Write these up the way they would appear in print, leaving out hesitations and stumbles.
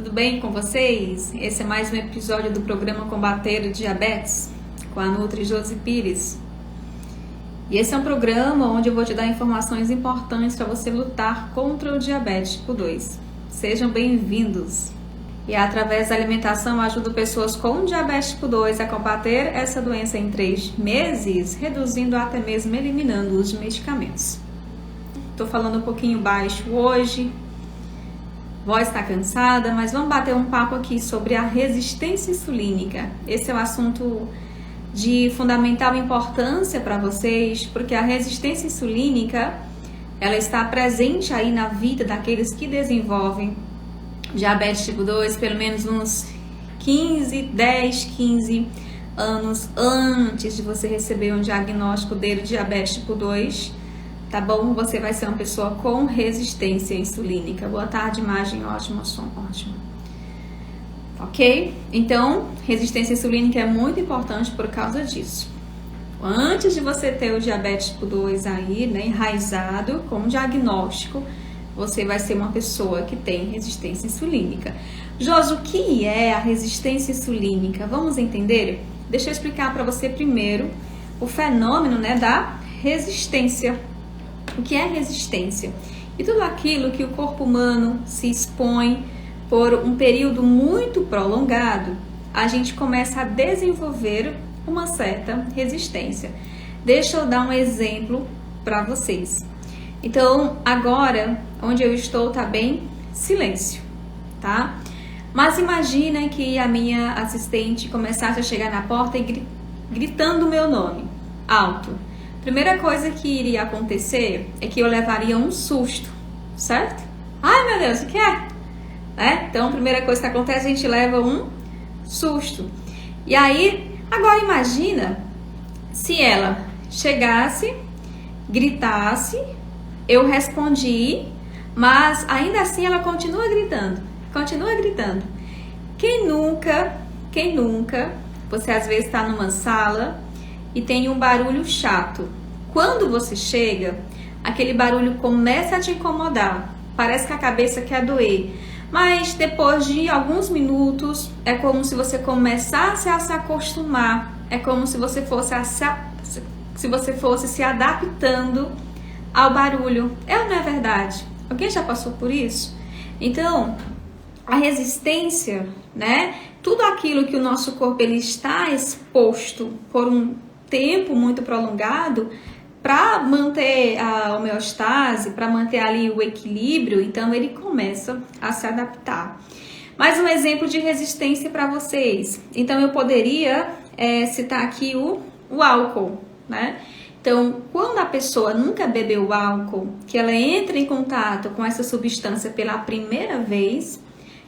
tudo bem com vocês? Esse é mais um episódio do programa Combater o Diabetes com a Nutri Josi Pires. E esse é um programa onde eu vou te dar informações importantes para você lutar contra o diabetes tipo 2. Sejam bem-vindos! E através da alimentação eu ajudo pessoas com diabetes tipo 2 a combater essa doença em 3 meses, reduzindo até mesmo eliminando os medicamentos. Estou falando um pouquinho baixo hoje, voz está cansada, mas vamos bater um papo aqui sobre a resistência insulínica. Esse é um assunto de fundamental importância para vocês, porque a resistência insulínica, ela está presente aí na vida daqueles que desenvolvem diabetes tipo 2, pelo menos uns 15 anos antes de você receber um diagnóstico dele de diabetes tipo 2. Tá bom? Você vai ser uma pessoa com resistência insulínica. Boa tarde, imagem ótima, som ótimo. Ok? Então, resistência insulínica é muito importante por causa disso. Antes de você ter o diabetes tipo 2 aí, né, enraizado com diagnóstico, você vai ser uma pessoa que tem resistência insulínica. Josi, o que é a resistência insulínica? Vamos entender? Deixa eu explicar para você primeiro o fenômeno, né, da resistência. O que é resistência? E tudo aquilo que o corpo humano se expõe por um período muito prolongado, a gente começa a desenvolver uma certa resistência. Deixa eu dar um exemplo para vocês. Então, agora, onde eu estou, tá bem silêncio, tá? Mas imagina que a minha assistente começasse a chegar na porta e gritando o meu nome, alto. Primeira coisa que iria acontecer é que eu levaria um susto, certo? Ai, meu Deus, o que é? Então, a primeira coisa que acontece, a gente leva um susto. E aí, agora imagina se ela chegasse, gritasse, eu respondi, mas ainda assim ela continua gritando. Quem nunca, você às vezes está numa sala e tem um barulho chato. Quando você chega, aquele barulho começa a te incomodar. Parece que a cabeça quer doer. Mas depois de alguns minutos, é como se você começasse a se acostumar. É como se você fosse se adaptando ao barulho. É ou não é verdade? Alguém já passou por isso? Então, a resistência, né? Tudo aquilo que o nosso corpo ele está exposto por um tempo muito prolongado, para manter a homeostase, para manter ali o equilíbrio, então ele começa a se adaptar. Mais um exemplo de resistência para vocês. Então eu poderia citar aqui o álcool, né? Então, quando a pessoa nunca bebeu álcool, que ela entra em contato com essa substância pela primeira vez,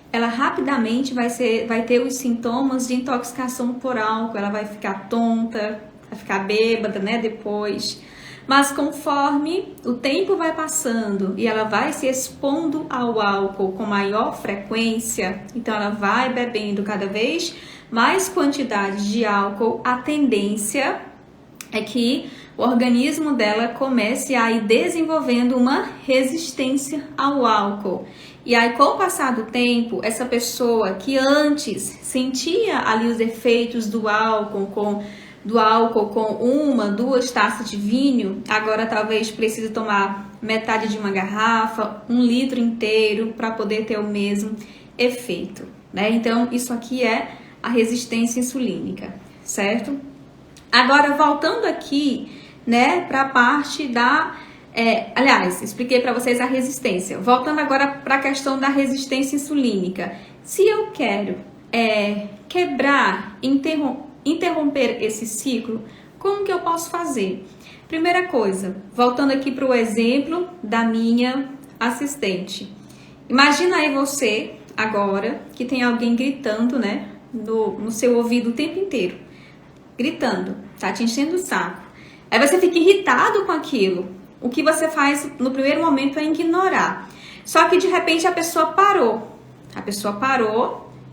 ela rapidamente vai ter os sintomas de intoxicação por álcool, ela vai ficar tonta, vai ficar bêbada, né, depois. Mas conforme o tempo vai passando e ela vai se expondo ao álcool com maior frequência, então ela vai bebendo cada vez mais quantidade de álcool, a tendência é que o organismo dela comece a ir desenvolvendo uma resistência ao álcool. E aí, com o passar do tempo, essa pessoa que antes sentia ali os efeitos do álcool com 1, 2 taças de vinho, agora talvez precise tomar metade de uma garrafa, 1 litro inteiro para poder ter o mesmo efeito, né? Então, isso aqui é a resistência insulínica, certo? Agora, voltando aqui, né, para a parte da... expliquei para vocês a resistência. Voltando agora para a questão da resistência insulínica. Se eu quero quebrar, interromper esse ciclo, como que eu posso fazer? Primeira coisa, voltando aqui para o exemplo da minha assistente. Imagina aí você, agora, que tem alguém gritando, né, no seu ouvido o tempo inteiro. Gritando, tá te enchendo o saco. Aí você fica irritado com aquilo. O que você faz no primeiro momento é ignorar. Só que de repente a pessoa parou.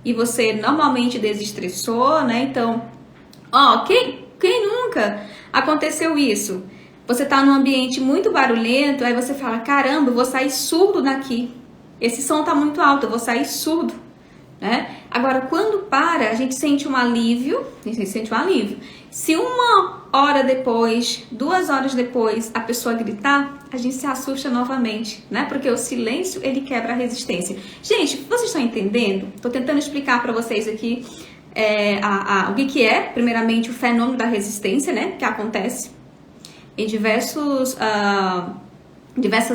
E você normalmente desestressou, né? Então, quem nunca aconteceu isso? Você tá num ambiente muito barulhento, aí você fala, caramba, eu vou sair surdo daqui. Esse som tá muito alto, eu vou sair surdo. né? Agora, quando para, a gente sente um alívio, Se 1 hora depois, 2 horas depois, a pessoa gritar, a gente se assusta novamente, né? Porque o silêncio, ele quebra a resistência. Gente, vocês estão entendendo? Estou tentando explicar para vocês aqui o que é, primeiramente, o fenômeno da resistência, né? Que acontece em diversas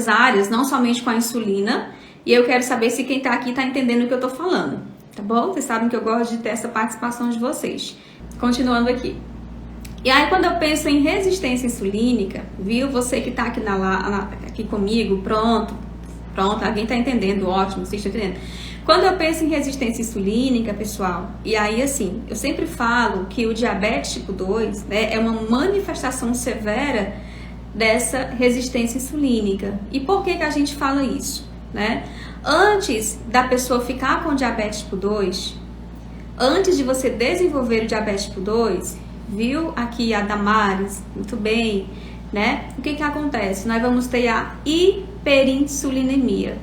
áreas, não somente com a insulina. E eu quero saber se quem tá aqui tá entendendo o que eu tô falando, tá bom? Vocês sabem que eu gosto de ter essa participação de vocês. Continuando aqui. E aí, quando eu penso em resistência insulínica, viu? Você que tá aqui, aqui comigo, pronto, alguém tá entendendo, ótimo, vocês estão entendendo. Quando eu penso em resistência insulínica, pessoal, e aí assim, eu sempre falo que o diabetes tipo 2, né, é uma manifestação severa dessa resistência insulínica. E por que a gente fala isso, né? Antes da pessoa ficar com diabetes tipo 2, antes de você desenvolver o diabetes tipo 2, viu aqui a Damares, muito bem, né? O que acontece? Nós vamos ter a hiperinsulinemia.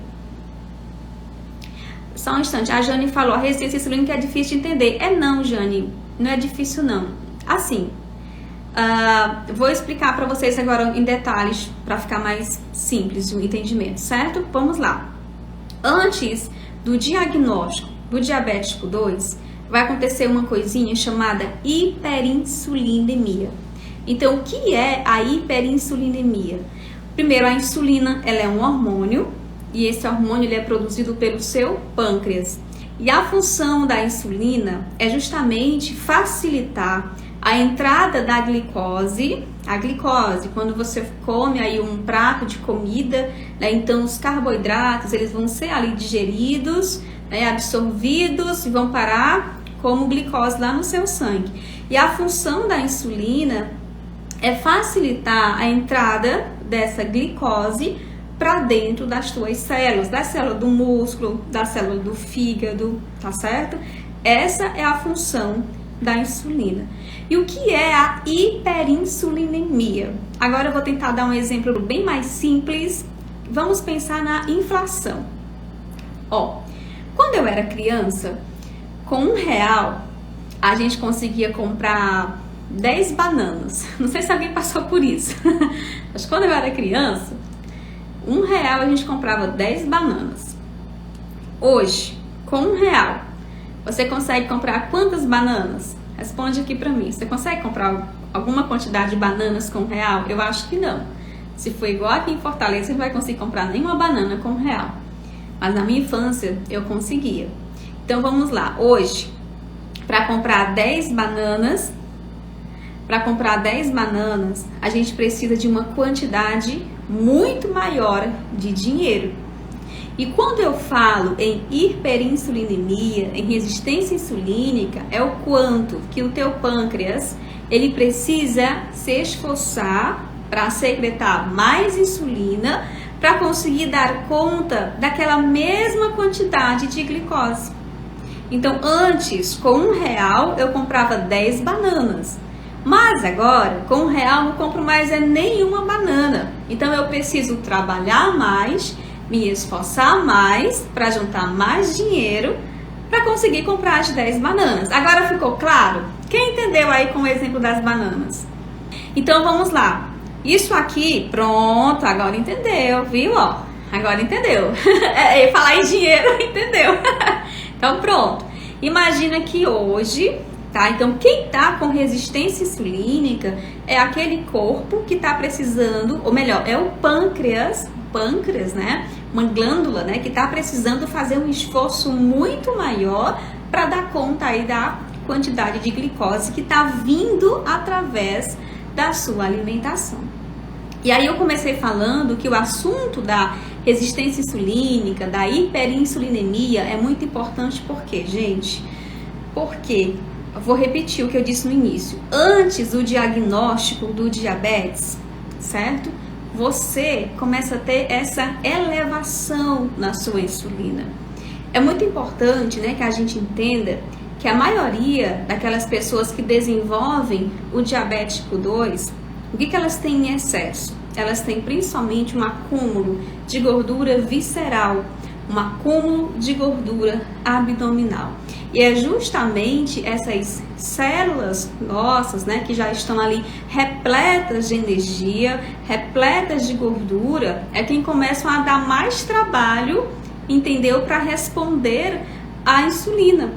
Só um instante, a Jane falou, a resistência insulínica é difícil de entender. Não, Jane, não é difícil não. Assim, vou explicar para vocês agora em detalhes, para ficar mais simples o entendimento, certo? Vamos lá. Antes do diagnóstico do diabetes tipo 2, vai acontecer uma coisinha chamada hiperinsulinemia. Então, o que é a hiperinsulinemia? Primeiro, a insulina, ela é um hormônio, e esse hormônio ele é produzido pelo seu pâncreas. E a função da insulina é justamente facilitar a entrada da glicose. A glicose, quando você come aí um prato de comida, né, então os carboidratos eles vão ser ali digeridos, né, absorvidos e vão parar como glicose lá no seu sangue. E a função da insulina é facilitar a entrada dessa glicose para dentro das tuas células, da célula do músculo, da célula do fígado, tá certo? Essa é a função da insulina. E o que é a hiperinsulinemia? Agora eu vou tentar dar um exemplo bem mais simples. Vamos pensar na inflação. Quando eu era criança, com R$1, a gente conseguia comprar 10 bananas. Não sei se alguém passou por isso. Mas quando eu era criança, R$1 a gente comprava 10 bananas. Hoje, com R$1, você consegue comprar quantas bananas? Responde aqui pra mim. Você consegue comprar alguma quantidade de bananas com R$1? Eu acho que não. Se for igual aqui em Fortaleza, você não vai conseguir comprar nenhuma banana com R$1. Mas na minha infância, eu conseguia. Então, vamos lá. Hoje, para comprar 10 bananas, a gente precisa de uma quantidade muito maior de dinheiro. E quando eu falo em hiperinsulinemia, em resistência insulínica, é o quanto que o teu pâncreas ele precisa se esforçar para secretar mais insulina para conseguir dar conta daquela mesma quantidade de glicose. Então, antes, com R$1, eu comprava 10 bananas. Mas agora, com R$1, não compro mais nenhuma banana. Então, eu preciso trabalhar mais, me esforçar mais para juntar mais dinheiro para conseguir comprar as 10 bananas. Agora ficou claro? Quem entendeu aí com o exemplo das bananas? Então, vamos lá. Isso aqui, pronto, agora entendeu, viu? Agora entendeu. Falar em dinheiro, entendeu? Então, pronto. Imagina que hoje... Tá? Então, quem está com resistência insulínica é aquele corpo que está precisando, ou melhor, é o pâncreas, né? Uma glândula, né? Que está precisando fazer um esforço muito maior para dar conta aí da quantidade de glicose que está vindo através da sua alimentação. E aí eu comecei falando que o assunto da resistência insulínica, da hiperinsulinemia é muito importante porque, gente, porque... Eu vou repetir o que eu disse no início. Antes do diagnóstico do diabetes, certo? Você começa a ter essa elevação na sua insulina. É muito importante, né, que a gente entenda que a maioria daquelas pessoas que desenvolvem o diabetes tipo 2, o que elas têm em excesso? Elas têm principalmente um acúmulo de gordura visceral, um acúmulo de gordura abdominal. E é justamente essas células nossas, né, que já estão ali repletas de energia, repletas de gordura, é quem começam a dar mais trabalho, entendeu, para responder à insulina.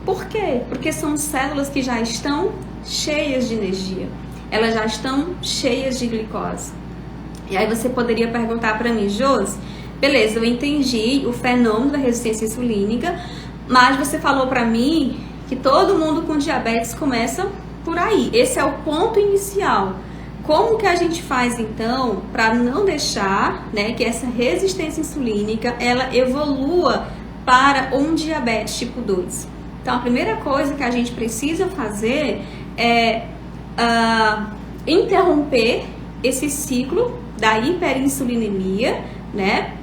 Por quê? Porque são células que já estão cheias de energia, elas já estão cheias de glicose. E aí você poderia perguntar para mim, Josi, beleza, eu entendi o fenômeno da resistência insulínica, mas você falou para mim que todo mundo com diabetes começa por aí. Esse é o ponto inicial. Como que a gente faz então para não deixar, né, que essa resistência insulínica ela evolua para um diabetes tipo 2? Então a primeira coisa que a gente precisa fazer é interromper esse ciclo da hiperinsulinemia, né?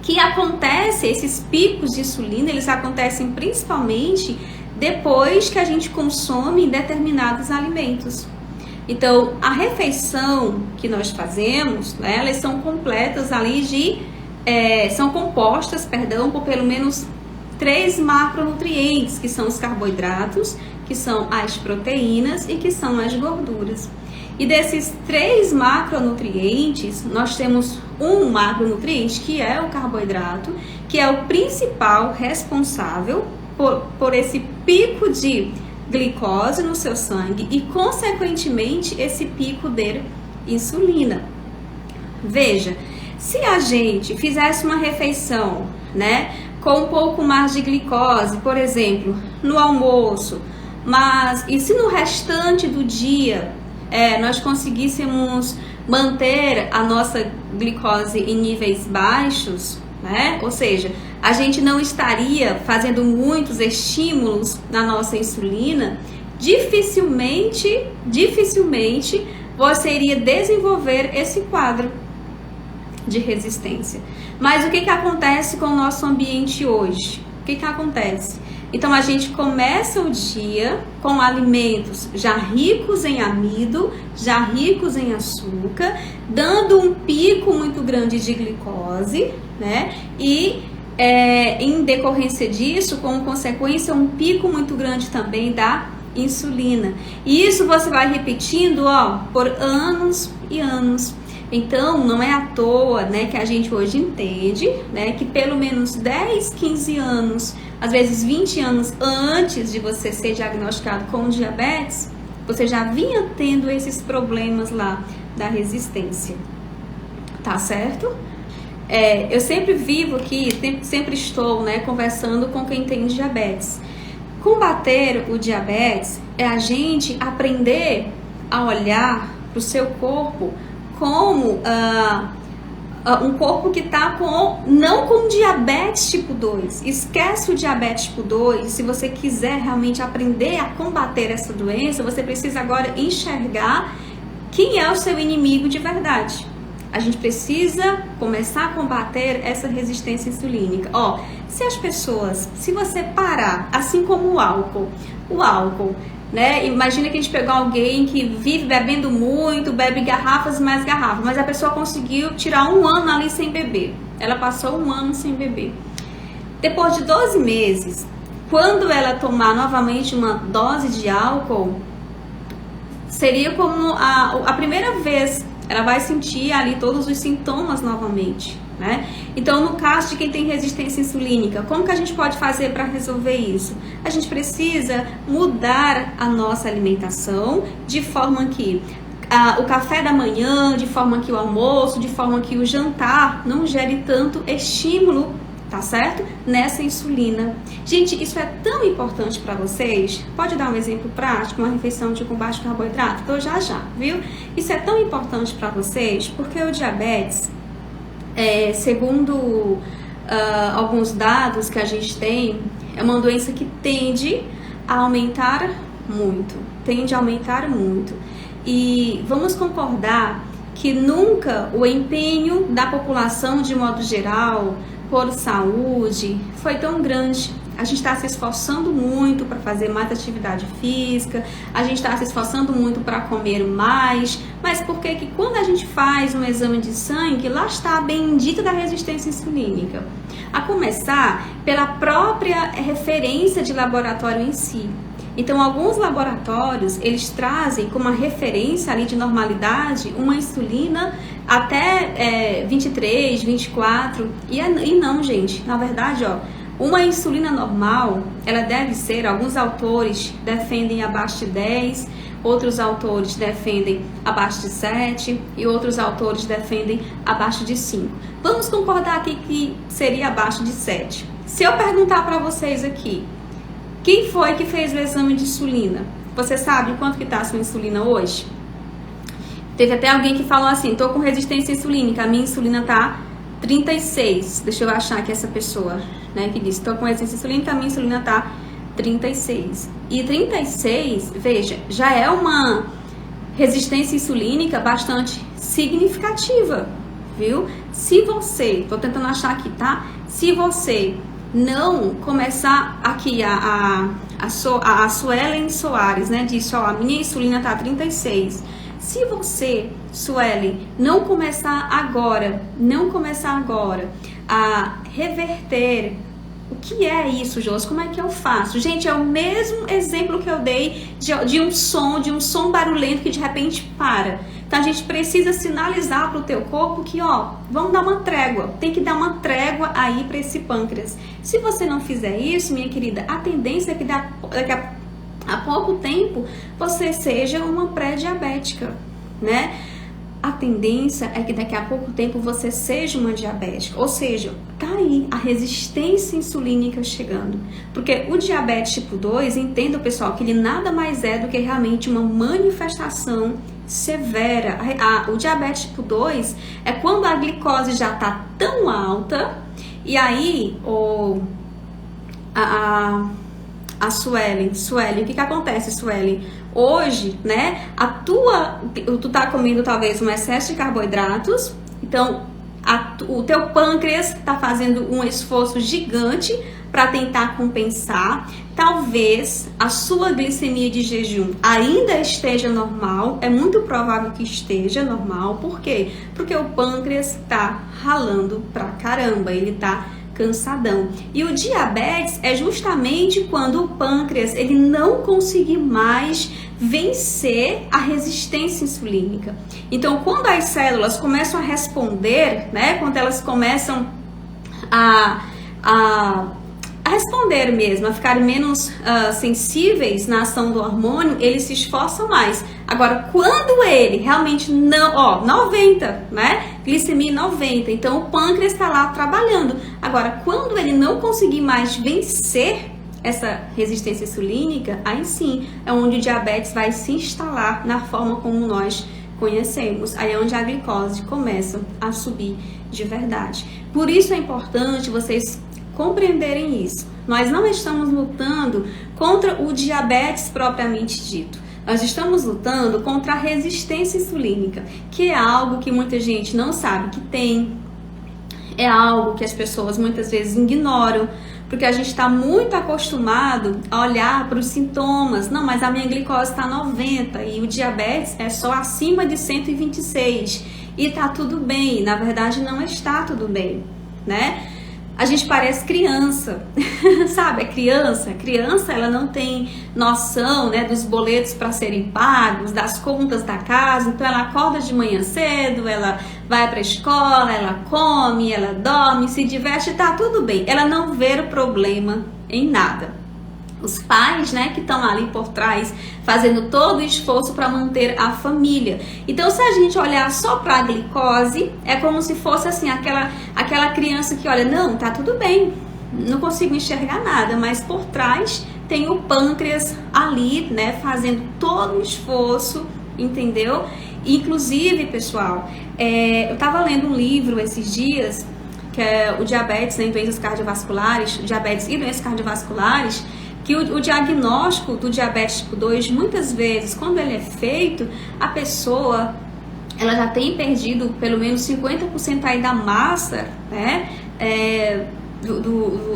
Que acontece, esses picos de insulina, eles acontecem principalmente depois que a gente consome determinados alimentos. Então, a refeição que nós fazemos, né, elas são completas ali são compostas, por pelo menos 3 macronutrientes, que são os carboidratos, que são as proteínas e que são as gorduras. E desses 3 macronutrientes, nós temos um macronutriente que é o carboidrato, que é o principal responsável por esse pico de glicose no seu sangue e, consequentemente, esse pico de insulina. Veja, se a gente fizesse uma refeição, né, com um pouco mais de glicose, por exemplo, no almoço, e se no restante do dia nós conseguíssemos manter a nossa glicose em níveis baixos, né? Ou seja, a gente não estaria fazendo muitos estímulos na nossa insulina, dificilmente você iria desenvolver esse quadro de resistência. Mas o que acontece com o nosso ambiente hoje? O que acontece? Então a gente começa o dia com alimentos já ricos em amido, já ricos em açúcar, dando um pico muito grande de glicose, né? E em decorrência disso, como consequência, um pico muito grande também da insulina. E isso você vai repetindo, por anos e anos. Então, não é à toa, né, que a gente hoje entende, né, que pelo menos 10, 15 anos, às vezes 20 anos antes de você ser diagnosticado com diabetes, você já vinha tendo esses problemas lá da resistência, tá certo? Eu sempre vivo aqui, sempre estou, né, conversando com quem tem diabetes. Combater o diabetes é a gente aprender a olhar para o seu corpo como um corpo que está não com diabetes tipo 2. Esquece o diabetes tipo 2. Se você quiser realmente aprender a combater essa doença, você precisa agora enxergar quem é o seu inimigo de verdade. A gente precisa começar a combater essa resistência insulínica. Se você parar, assim como o álcool, né? Imagina que a gente pegou alguém que vive bebendo muito, bebe garrafas e mais garrafas, mas a pessoa conseguiu tirar 1 ano ali sem beber. Ela passou 1 ano sem beber. Depois de 12 meses, quando ela tomar novamente uma dose de álcool, seria como a primeira vez. Ela vai sentir ali todos os sintomas novamente, né? Então, no caso de quem tem resistência insulínica, como que a gente pode fazer para resolver isso? A gente precisa mudar a nossa alimentação de forma que o café da manhã, de forma que o almoço, de forma que o jantar não gere tanto estímulo, tá certo? Nessa insulina. Gente, isso é tão importante para vocês. Pode dar um exemplo prático, uma refeição com baixo carboidrato? Então já, viu? Isso é tão importante para vocês porque o diabetes, segundo alguns dados que a gente tem, é uma doença que tende a aumentar muito. E vamos concordar que nunca o empenho da população de modo geral por saúde foi tão grande. A gente está se esforçando muito para fazer mais atividade física, a gente está se esforçando muito para comer mais, mas por que quando a gente faz um exame de sangue, lá está a bendita da resistência insulínica? A começar pela própria referência de laboratório em si. Então, alguns laboratórios, eles trazem como uma referência ali de normalidade uma insulina até 23, 24. E não, gente. Na verdade, ó, uma insulina normal, ela deve ser, alguns autores defendem abaixo de 10, outros autores defendem abaixo de 7 e outros autores defendem abaixo de 5. Vamos concordar aqui que seria abaixo de 7. Se eu perguntar para vocês aqui, quem foi que fez o exame de insulina? Você sabe quanto que está a sua insulina hoje? Teve até alguém que falou assim, estou com resistência insulínica, a minha insulina está 36. Deixa eu achar aqui essa pessoa, né, que disse, estou com resistência insulínica, a minha insulina está 36. E 36, veja, já é uma resistência insulínica bastante significativa, viu? Se você, estou tentando achar aqui, tá? Se você não começar aqui a Suelen Soares, né, disse, ó, a minha insulina tá 36. Se você, Suelen, não começar agora a reverter, o que é isso, Josi? Como é que eu faço? Gente, é o mesmo exemplo que eu dei de um som barulhento que de repente para. Então a gente precisa sinalizar para o teu corpo que, ó, vamos dar uma trégua. Tem que dar uma trégua aí para esse pâncreas. Se você não fizer isso, minha querida, a tendência é que daqui a pouco tempo você seja uma pré-diabética, né? A tendência é que daqui a pouco tempo você seja uma diabética, ou seja, tá aí a resistência insulínica chegando. Porque o diabetes tipo 2, entenda, pessoal, que ele nada mais é do que realmente uma manifestação severa. O diabetes tipo 2 é quando a glicose já tá tão alta e aí a Suelen, o que acontece, Suelen? Hoje, né, tu tá comendo talvez um excesso de carboidratos, então o teu pâncreas tá fazendo um esforço gigante para tentar compensar. Talvez a sua glicemia de jejum ainda esteja normal, é muito provável que esteja normal. Por quê? Porque o pâncreas tá ralando pra caramba, ele tá cansadão. E o diabetes é justamente quando o pâncreas ele não conseguir mais vencer a resistência insulínica. Então, quando as células começam a responder, né, quando elas começam a responder mesmo, a ficar menos sensíveis na ação do hormônio, eles se esforçam mais. Agora, quando ele realmente não, 90, né? Glicemia 90, então o pâncreas está lá trabalhando. Agora, quando ele não conseguir mais vencer essa resistência insulínica, aí sim é onde o diabetes vai se instalar na forma como nós conhecemos. Aí é onde a glicose começa a subir de verdade. Por isso é importante vocês compreenderem isso. Nós não estamos lutando contra o diabetes propriamente dito. Nós estamos lutando contra a resistência insulínica, que é algo que muita gente não sabe que tem, é algo que as pessoas muitas vezes ignoram, porque a gente está muito acostumado a olhar para os sintomas. Não, mas a minha glicose está 90 e o diabetes é só acima de 126 e tá tudo bem. Na verdade, não está tudo bem, né? A gente parece criança, sabe? É criança. Criança, ela não tem noção, né, dos boletos para serem pagos, das contas da casa. Então, ela acorda de manhã cedo, ela vai para a escola, ela come, ela dorme, se diverte, tá tudo bem. Ela não vê o problema em nada. Os pais, né, que estão ali por trás, fazendo todo o esforço para manter a família. Então, se a gente olhar só para a glicose, é como se fosse assim, aquela criança que olha, não, tá tudo bem, não consigo enxergar nada, mas por trás tem o pâncreas ali, né, fazendo todo o esforço, entendeu? Inclusive, pessoal, eu estava lendo um livro esses dias, que é o diabetes, né, doenças cardiovasculares, diabetes e doenças cardiovasculares, que o diagnóstico do diabetes tipo 2, muitas vezes, quando ele é feito, a pessoa ela já tem perdido pelo menos 50% aí da massa, né,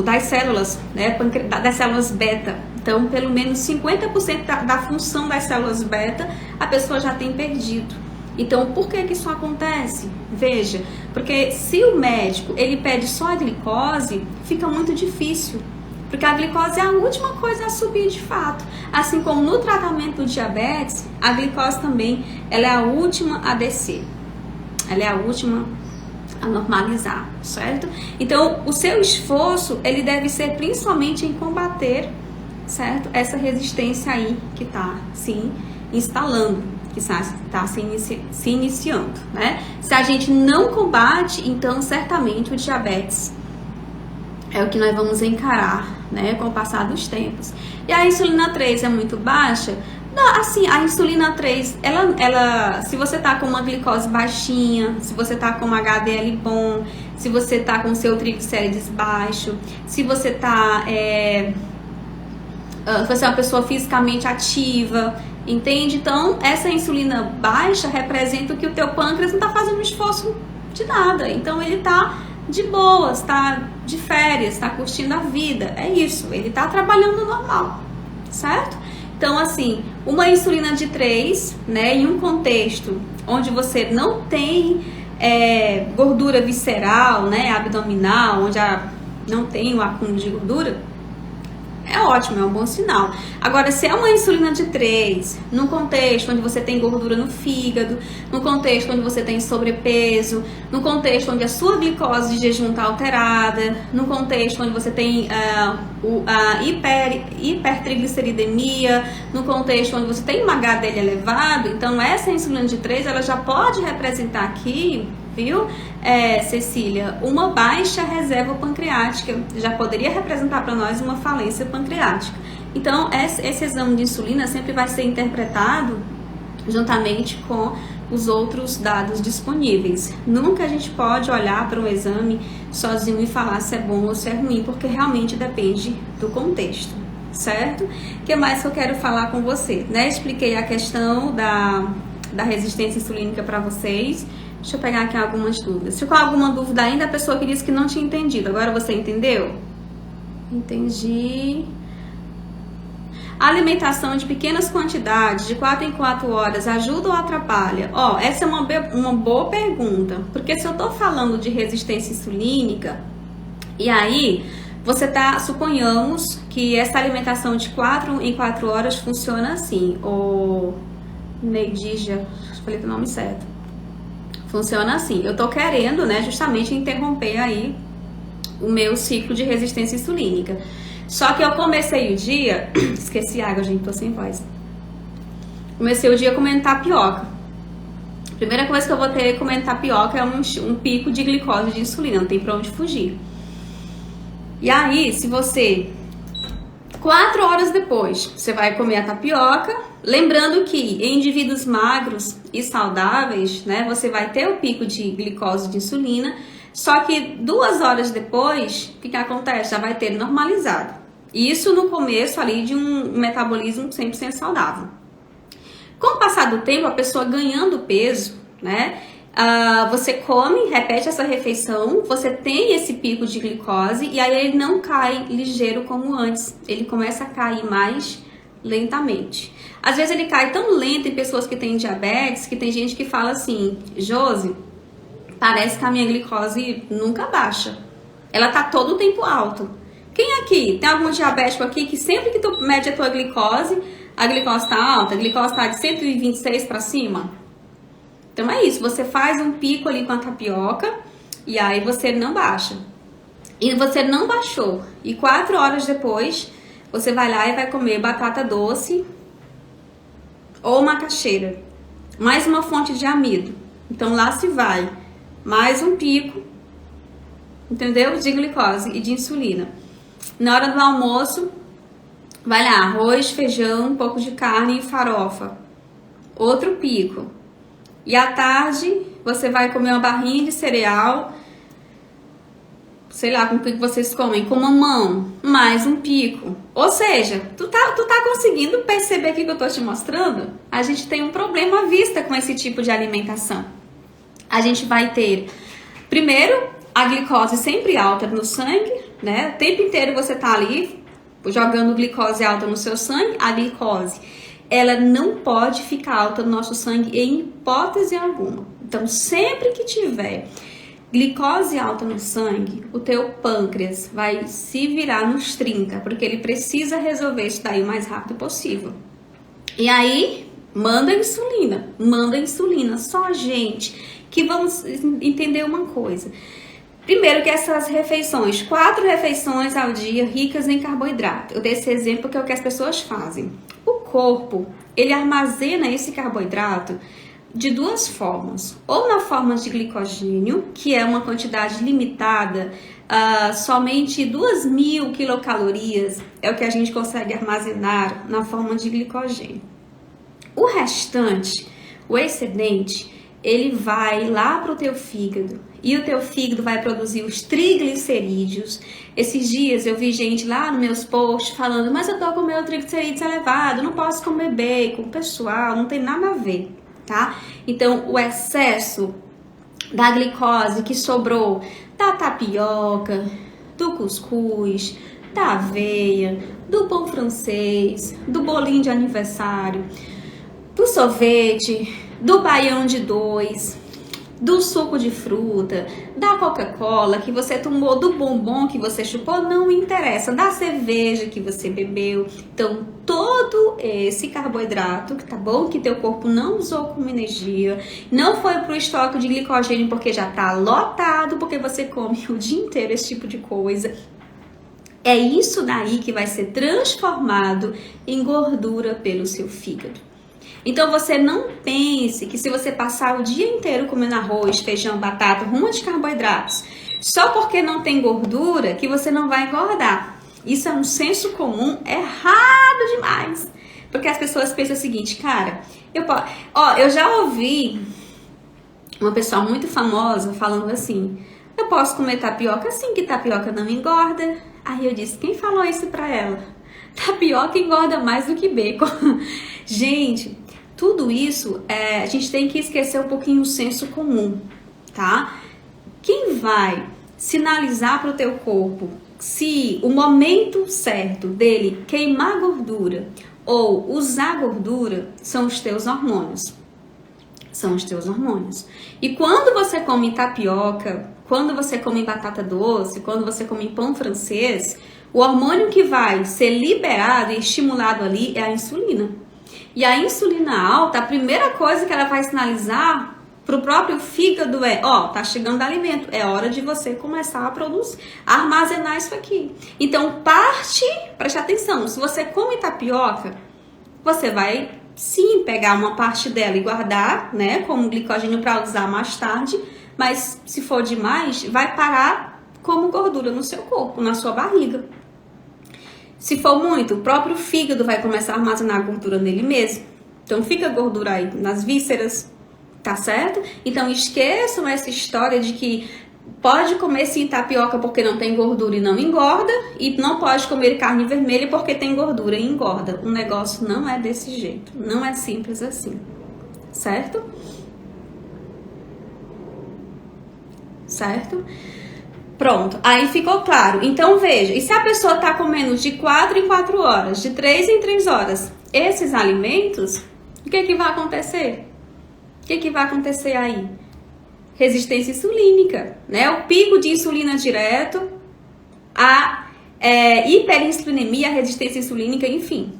das células, né, das células beta. Então, pelo menos 50% da função das células beta, a pessoa já tem perdido. Então, por que isso acontece? Veja, porque se o médico ele pede só a glicose, fica muito difícil. Porque a glicose é a última coisa a subir de fato. Assim como no tratamento do diabetes, a glicose também ela é a última a descer. Ela é a última a normalizar, certo? Então, o seu esforço, ele deve ser principalmente em combater, certo? Essa resistência aí que está se instalando, que está se iniciando, né? Se a gente não combate, então certamente o diabetes é o que nós vamos encarar, né, com o passar dos tempos. E a insulina 3 é muito baixa? Não, assim, a insulina 3, ela, se você tá com uma glicose baixinha, se você tá com um HDL bom, se você tá com seu triglicérides baixo, se você tá, se você é uma pessoa fisicamente ativa, entende? Então, essa insulina baixa representa que o teu pâncreas não tá fazendo esforço de nada. Então, ele tá de boas, tá de férias, tá curtindo a vida. É isso, ele tá trabalhando normal, certo? Então, assim, uma insulina de 3, né, em um contexto onde você não tem gordura visceral, né, abdominal, onde não tem o acúmulo de gordura, é ótimo, é um bom sinal. Agora, se é uma insulina de 3, num contexto onde você tem gordura no fígado, num contexto onde você tem sobrepeso, num contexto onde a sua glicose de jejum está alterada, num contexto onde você tem a hipertrigliceridemia, num contexto onde você tem um HDL elevado, então essa insulina de 3, ela já pode representar aqui, viu, Cecília, uma baixa reserva pancreática, já poderia representar para nós uma falência pancreática. Então, esse exame de insulina sempre vai ser interpretado juntamente com os outros dados disponíveis. Nunca a gente pode olhar para um exame sozinho e falar se é bom ou se é ruim, porque realmente depende do contexto, certo? O que mais que eu quero falar com você? Né? Expliquei a questão da resistência insulínica para vocês. Deixa eu pegar aqui algumas dúvidas. Se ficou alguma dúvida ainda, a pessoa que disse que não tinha entendido. Agora você entendeu? Entendi. A alimentação de pequenas quantidades, de 4 em 4 horas, ajuda ou atrapalha? Ó, essa é uma boa pergunta. Porque se eu tô falando de resistência insulínica, e aí você tá, suponhamos que essa alimentação de 4 em 4 horas funciona assim. O Neidija, falei o nome certo. Funciona assim, eu tô querendo, né, justamente interromper aí o meu ciclo de resistência insulínica. Só que eu comecei o dia, esqueci a água, gente, tô sem voz. Comecei o dia comendo tapioca. Primeira coisa que eu vou ter que comer tapioca é um pico de glicose de insulina, não tem pra onde fugir. E aí, se você 4 horas depois, você vai comer a tapioca, lembrando que em indivíduos magros e saudáveis, né, você vai ter o pico de glicose de insulina, só que 2 horas depois, o que acontece? Já vai ter normalizado. Isso no começo ali de um metabolismo 100% saudável. Com o passar do tempo, a pessoa ganhando peso, né, você come, repete essa refeição, você tem esse pico de glicose e aí ele não cai ligeiro como antes, ele começa a cair mais lentamente. Às vezes ele cai tão lento em pessoas que têm diabetes, que tem gente que fala assim, Josi, parece que a minha glicose nunca baixa, ela tá todo o tempo alto. Quem aqui, tem algum diabético aqui que sempre que tu mede a tua glicose, a glicose tá alta, a glicose tá de 126 para cima? Então é isso, você faz um pico ali com a tapioca e aí você não baixa. E você não baixou. E 4 horas depois, você vai lá e vai comer batata doce ou macaxeira. Mais uma fonte de amido. Então lá se vai. Mais um pico, entendeu? De glicose e de insulina. Na hora do almoço, vai lá, arroz, feijão, um pouco de carne e farofa. Outro pico. E à tarde, você vai comer uma barrinha de cereal, sei lá, com o que vocês comem, com mamão, mais um pico. Ou seja, tu tá conseguindo perceber aqui que eu tô te mostrando? A gente tem um problema à vista com esse tipo de alimentação. A gente vai ter, primeiro, a glicose sempre alta no sangue, né? O tempo inteiro você tá ali jogando glicose alta no seu sangue, a glicose ela não pode ficar alta no nosso sangue em hipótese alguma. Então, sempre que tiver glicose alta no sangue, o teu pâncreas vai se virar nos 30, porque ele precisa resolver isso daí o mais rápido possível. E aí, manda insulina. Só, gente, que vamos entender uma coisa. Primeiro que essas refeições, 4 refeições ao dia ricas em carboidrato. Eu dei esse exemplo que é o que as pessoas fazem. O corpo, ele armazena esse carboidrato de 2 formas. Ou na forma de glicogênio, que é uma quantidade limitada, somente 2.000 quilocalorias é o que a gente consegue armazenar na forma de glicogênio. O restante, o excedente, ele vai lá para o teu fígado e o teu fígado vai produzir os triglicerídeos. Esses dias eu vi gente lá nos meus posts falando, mas eu tô com o meu triglicerídeos elevado, não posso comer bacon. Pessoal, não tem nada a ver, tá? Então, o excesso da glicose que sobrou da tapioca, do cuscuz, da aveia, do pão francês, do bolinho de aniversário, do sorvete, do baião de 2, do suco de fruta, da Coca-Cola que você tomou, do bombom que você chupou, não interessa, da cerveja que você bebeu. Então, todo esse carboidrato, tá bom? Que teu corpo não usou como energia, não foi pro estoque de glicogênio porque já tá lotado, porque você come o dia inteiro esse tipo de coisa. É isso daí que vai ser transformado em gordura pelo seu fígado. Então você não pense que se você passar o dia inteiro comendo arroz, feijão, batata, rumo de carboidratos, só porque não tem gordura que você não vai engordar. Isso é um senso comum errado demais. Porque as pessoas pensam o seguinte, cara, eu já ouvi uma pessoa muito famosa falando assim, eu posso comer tapioca assim que tapioca não engorda. Aí eu disse, quem falou isso pra ela? Tapioca engorda mais do que bacon. Gente, tudo isso, a gente tem que esquecer um pouquinho o senso comum, tá? Quem vai sinalizar para o teu corpo se o momento certo dele queimar gordura ou usar gordura são os teus hormônios. São os teus hormônios. E quando você come tapioca, quando você come batata doce, quando você come pão francês, o hormônio que vai ser liberado e estimulado ali é a insulina. E a insulina alta, a primeira coisa que ela vai sinalizar pro próprio fígado é, tá chegando alimento, é hora de você começar a produzir, a armazenar isso aqui. Então, preste atenção, se você come tapioca, você vai sim pegar uma parte dela e guardar, né, como glicogênio para usar mais tarde, mas se for demais, vai parar como gordura no seu corpo, na sua barriga. Se for muito, o próprio fígado vai começar a armazenar gordura nele mesmo. Então fica gordura aí nas vísceras, tá certo? Então esqueçam essa história de que pode comer sim tapioca porque não tem gordura e não engorda, e não pode comer carne vermelha porque tem gordura e engorda. O negócio não é desse jeito, não é simples assim, certo? Certo? Pronto, aí ficou claro. Então veja, e se a pessoa tá comendo de 4 em 4 horas, de 3 em 3 horas, esses alimentos, o que vai acontecer? O que vai acontecer aí? Resistência insulínica, né? O pico de insulina direto, a hiperinsulinemia, a resistência insulínica, enfim.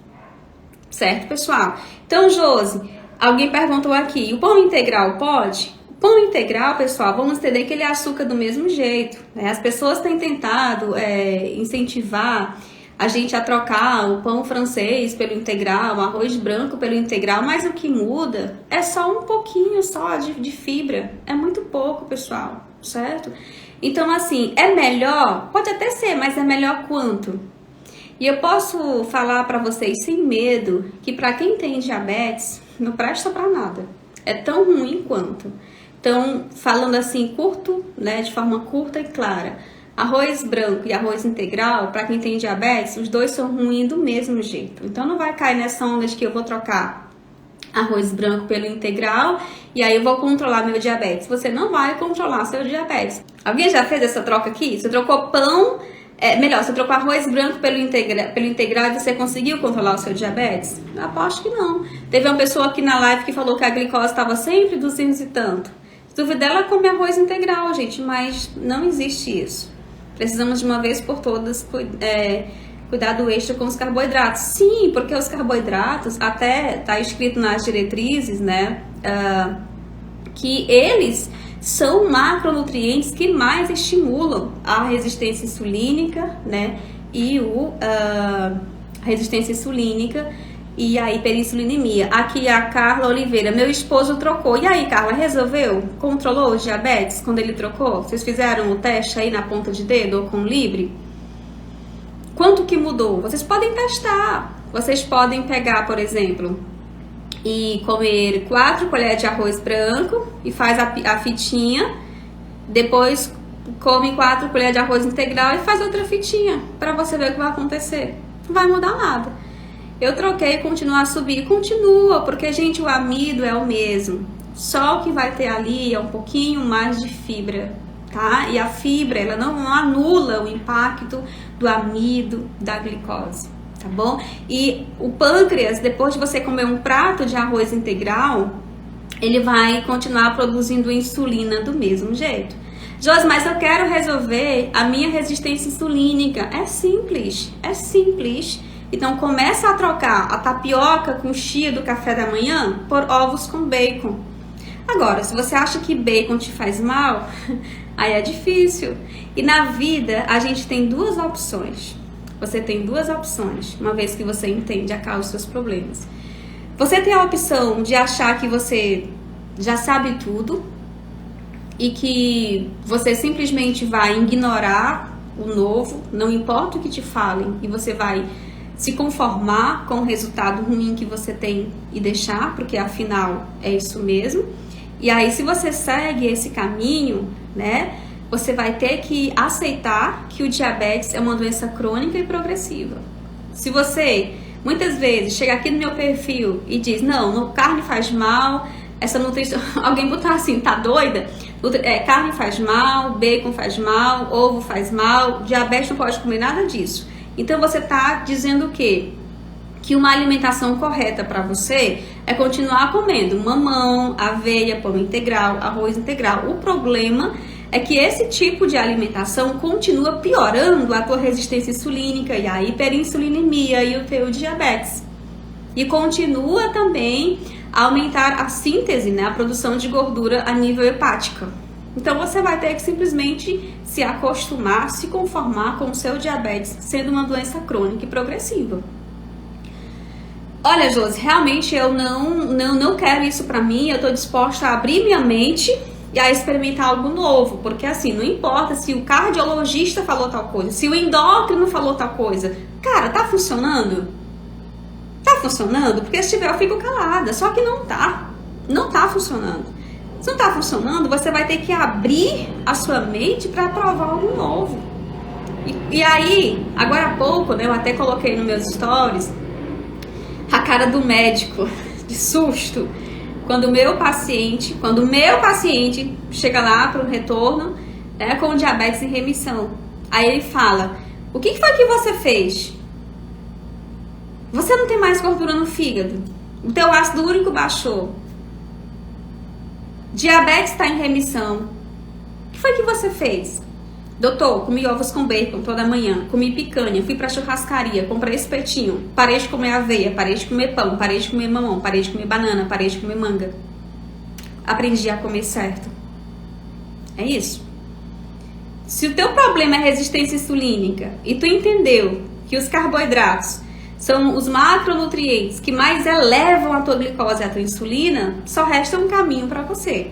Certo, pessoal? Então, Josi, alguém perguntou aqui, o pão integral pode? Pão integral, pessoal, vamos entender que ele é açúcar do mesmo jeito, né? As pessoas têm tentado incentivar a gente a trocar o pão francês pelo integral, o arroz branco pelo integral, mas o que muda é só um pouquinho só de fibra. É muito pouco, pessoal, certo? Então, assim, é melhor? Pode até ser, mas é melhor quanto? E eu posso falar para vocês sem medo que para quem tem diabetes, não presta para nada. É tão ruim quanto. Então, falando assim curto, né, de forma curta e clara, arroz branco e arroz integral, para quem tem diabetes, os dois são ruins do mesmo jeito. Então, não vai cair nessa onda de que eu vou trocar arroz branco pelo integral e aí eu vou controlar meu diabetes. Você não vai controlar seu diabetes. Alguém já fez essa troca aqui? Você trocou pão Melhor, você trocou arroz branco pelo integral e você conseguiu controlar o seu diabetes? Eu aposto que não. Teve uma pessoa aqui na live que falou que a glicose estava sempre 200 e tanto. Se duvidar, ela come arroz integral, gente, mas não existe isso. Precisamos de uma vez por todas cuidado extra com os carboidratos. Sim, porque os carboidratos, até está escrito nas diretrizes, né, que eles são macronutrientes que mais estimulam a resistência insulínica, né, e a resistência insulínica e a hiperinsulinemia. Aqui a Carla Oliveira, meu esposo trocou. E aí, Carla, resolveu? Controlou o diabetes quando ele trocou? Vocês fizeram o teste aí na ponta de dedo ou com o Libre? Quanto que mudou? Vocês podem testar. Vocês podem pegar, por exemplo, e comer 4 colheres de arroz branco e faz a fitinha. Depois come 4 colheres de arroz integral e faz outra fitinha, para você ver o que vai acontecer. Não vai mudar nada. Eu troquei, continuar a subir, continua, porque, gente, o amido é o mesmo. Só o que vai ter ali é um pouquinho mais de fibra, tá? E a fibra, ela não anula o impacto do amido, da glicose, tá bom? E o pâncreas, depois de você comer um prato de arroz integral, ele vai continuar produzindo insulina do mesmo jeito. Josi, mas eu quero resolver a minha resistência insulínica. É simples, é simples. Então começa a trocar a tapioca com chia do café da manhã por ovos com bacon. Agora, se você acha que bacon te faz mal, aí é difícil. E na vida a gente tem 2 opções. Você tem 2 opções, uma vez que você entende a causa dos seus problemas. Você tem a opção de achar que você já sabe tudo e que você simplesmente vai ignorar o novo, não importa o que te falem, e você vai se conformar com o resultado ruim que você tem e deixar, porque afinal é isso mesmo. E aí, se você segue esse caminho, né, você vai ter que aceitar que o diabetes é uma doença crônica e progressiva. Se você, muitas vezes, chega aqui no meu perfil e diz, não, carne faz mal, essa nutrição, alguém botar assim, tá doida? Carne faz mal, bacon faz mal, ovo faz mal, diabetes não pode comer nada disso. Então você está dizendo o quê? Que uma alimentação correta para você é continuar comendo mamão, aveia, pão integral, arroz integral. O problema é que esse tipo de alimentação continua piorando a tua resistência insulínica e a hiperinsulinemia e o teu diabetes. E continua também a aumentar a síntese, né, a produção de gordura a nível hepática. Então você vai ter que simplesmente se acostumar, se conformar com o seu diabetes sendo uma doença crônica e progressiva. Olha, Josi, realmente eu não quero isso pra mim, eu tô disposta a abrir minha mente e a experimentar algo novo, porque assim, não importa se o cardiologista falou tal coisa, se o endócrino falou tal coisa, cara, tá funcionando? Tá funcionando? Porque se tiver eu fico calada, só que não tá funcionando. Se não tá funcionando, você vai ter que abrir a sua mente para provar algo novo. E aí, agora há pouco, né, eu até coloquei nos meus stories a cara do médico de susto quando o meu paciente chega lá para o retorno, né, com diabetes em remissão. Aí ele fala, o que foi que você fez? Você não tem mais gordura no fígado, o teu ácido úrico baixou, diabetes está em remissão. O que foi que você fez? Doutor, comi ovos com bacon toda manhã, comi picanha, fui pra churrascaria, comprei espetinho, parei de comer aveia, parei de comer pão, parei de comer mamão, parei de comer banana, parei de comer manga. Aprendi a comer certo. É isso. Se o teu problema é resistência insulínica e tu entendeu que os carboidratos são os macronutrientes que mais elevam a tua glicose e a tua insulina, só resta um caminho para você: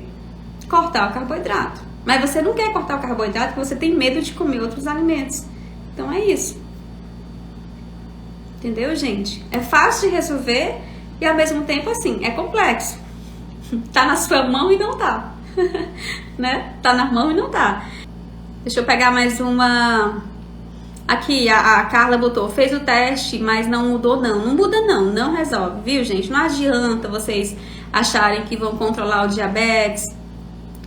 cortar o carboidrato. Mas você não quer cortar o carboidrato porque você tem medo de comer outros alimentos. Então é isso. Entendeu, gente? É fácil de resolver e ao mesmo tempo assim, é complexo. Tá na sua mão e não tá. Né? Tá na mão e não tá. Deixa eu pegar mais uma. Aqui, a Carla botou, fez o teste, mas não mudou não. Não muda não resolve, viu, gente? Não adianta vocês acharem que vão controlar o diabetes,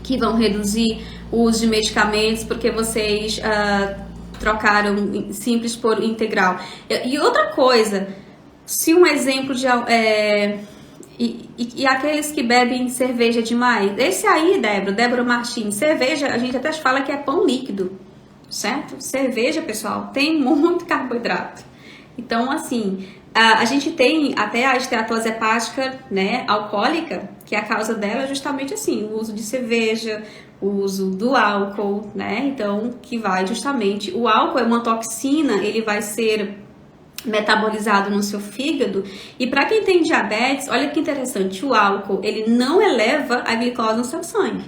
que vão reduzir o uso de medicamentos, porque vocês trocaram simples por integral. E outra coisa, se um exemplo de... E aqueles que bebem cerveja demais, esse aí, Débora Martins, cerveja, a gente até fala que é pão líquido, certo? Cerveja, pessoal, tem muito carboidrato. Então, assim, a gente tem até a esteatose hepática, né, alcoólica, que a causa dela é justamente assim, o uso de cerveja, o uso do álcool, né? Então, que vai justamente... O álcool é uma toxina, ele vai ser metabolizado no seu fígado, e para quem tem diabetes, olha que interessante, o álcool, ele não eleva a glicose no seu sangue.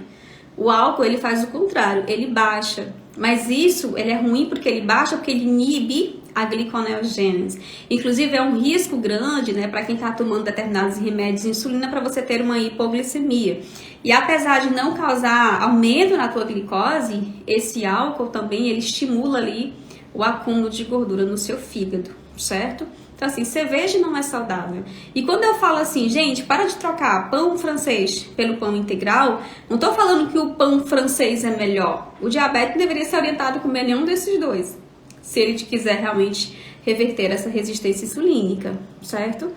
O álcool, ele faz o contrário, ele baixa. Mas isso, ele é ruim porque ele baixa, porque ele inibe a gliconeogênese. Inclusive, é um risco grande, né, para quem está tomando determinados remédios de insulina, para você ter uma hipoglicemia. E apesar de não causar aumento na tua glicose, esse álcool também, ele estimula ali o acúmulo de gordura no seu fígado, certo? Então, assim, cerveja não é saudável. E quando eu falo assim, gente, para de trocar pão francês pelo pão integral, não tô falando que o pão francês é melhor. O diabético deveria ser orientado a comer nenhum desses dois, se ele quiser realmente reverter essa resistência insulínica, certo?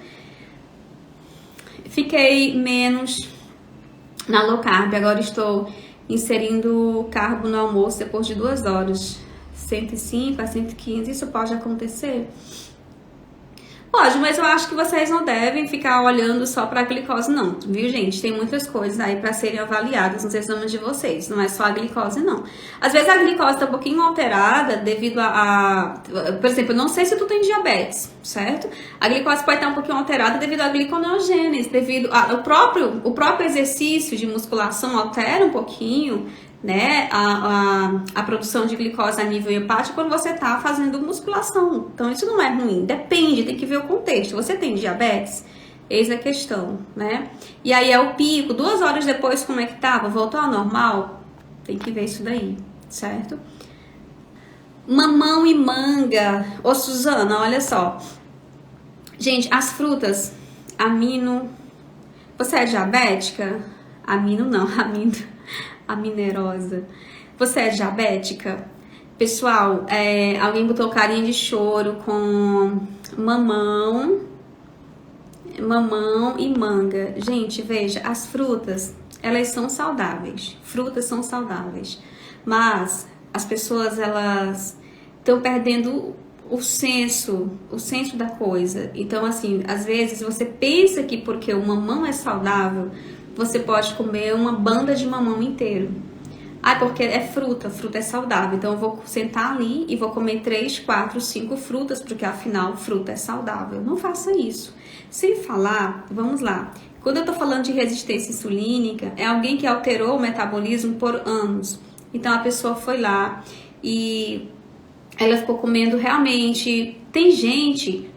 Fiquei menos na low carb, agora estou inserindo carbo no almoço depois de 2 horas. 105 a 115, isso pode acontecer? Pode, mas eu acho que vocês não devem ficar olhando só para a glicose, não, viu, gente? Tem muitas coisas aí para serem avaliadas nos exames de vocês, não é só a glicose, não. Às vezes a glicose tá um pouquinho alterada devido por exemplo, eu não sei se tu tem diabetes, certo? A glicose pode estar um pouquinho alterada devido à gliconeogênese, devido ao próprio exercício de musculação altera um pouquinho, né, a produção de glicose a nível hepático quando você tá fazendo musculação. Então isso não é ruim, depende, tem que ver o contexto. Você tem diabetes? Eis a questão, né? E aí é o pico, 2 horas depois como é que tava? Voltou ao normal? Tem que ver isso daí, certo? Mamão e manga. Ô Suzana, olha só. Gente, as frutas, amino... Você é diabética? Amino não, aminerosa. Você é diabética? Pessoal, alguém botou carinha de choro com mamão e manga. Gente, veja, as frutas, elas são saudáveis. Frutas são saudáveis. Mas as pessoas, elas estão perdendo o senso da coisa. Então, assim, às vezes você pensa que porque o mamão é saudável, você pode comer uma banda de mamão inteiro. Ah, porque é fruta é saudável. Então eu vou sentar ali e vou comer 3, 4, 5 frutas, porque afinal fruta é saudável. Não faça isso. Sem falar, vamos lá. Quando eu tô falando de resistência insulínica, é alguém que alterou o metabolismo por anos. Então a pessoa foi lá e ela ficou comendo realmente... Tem gente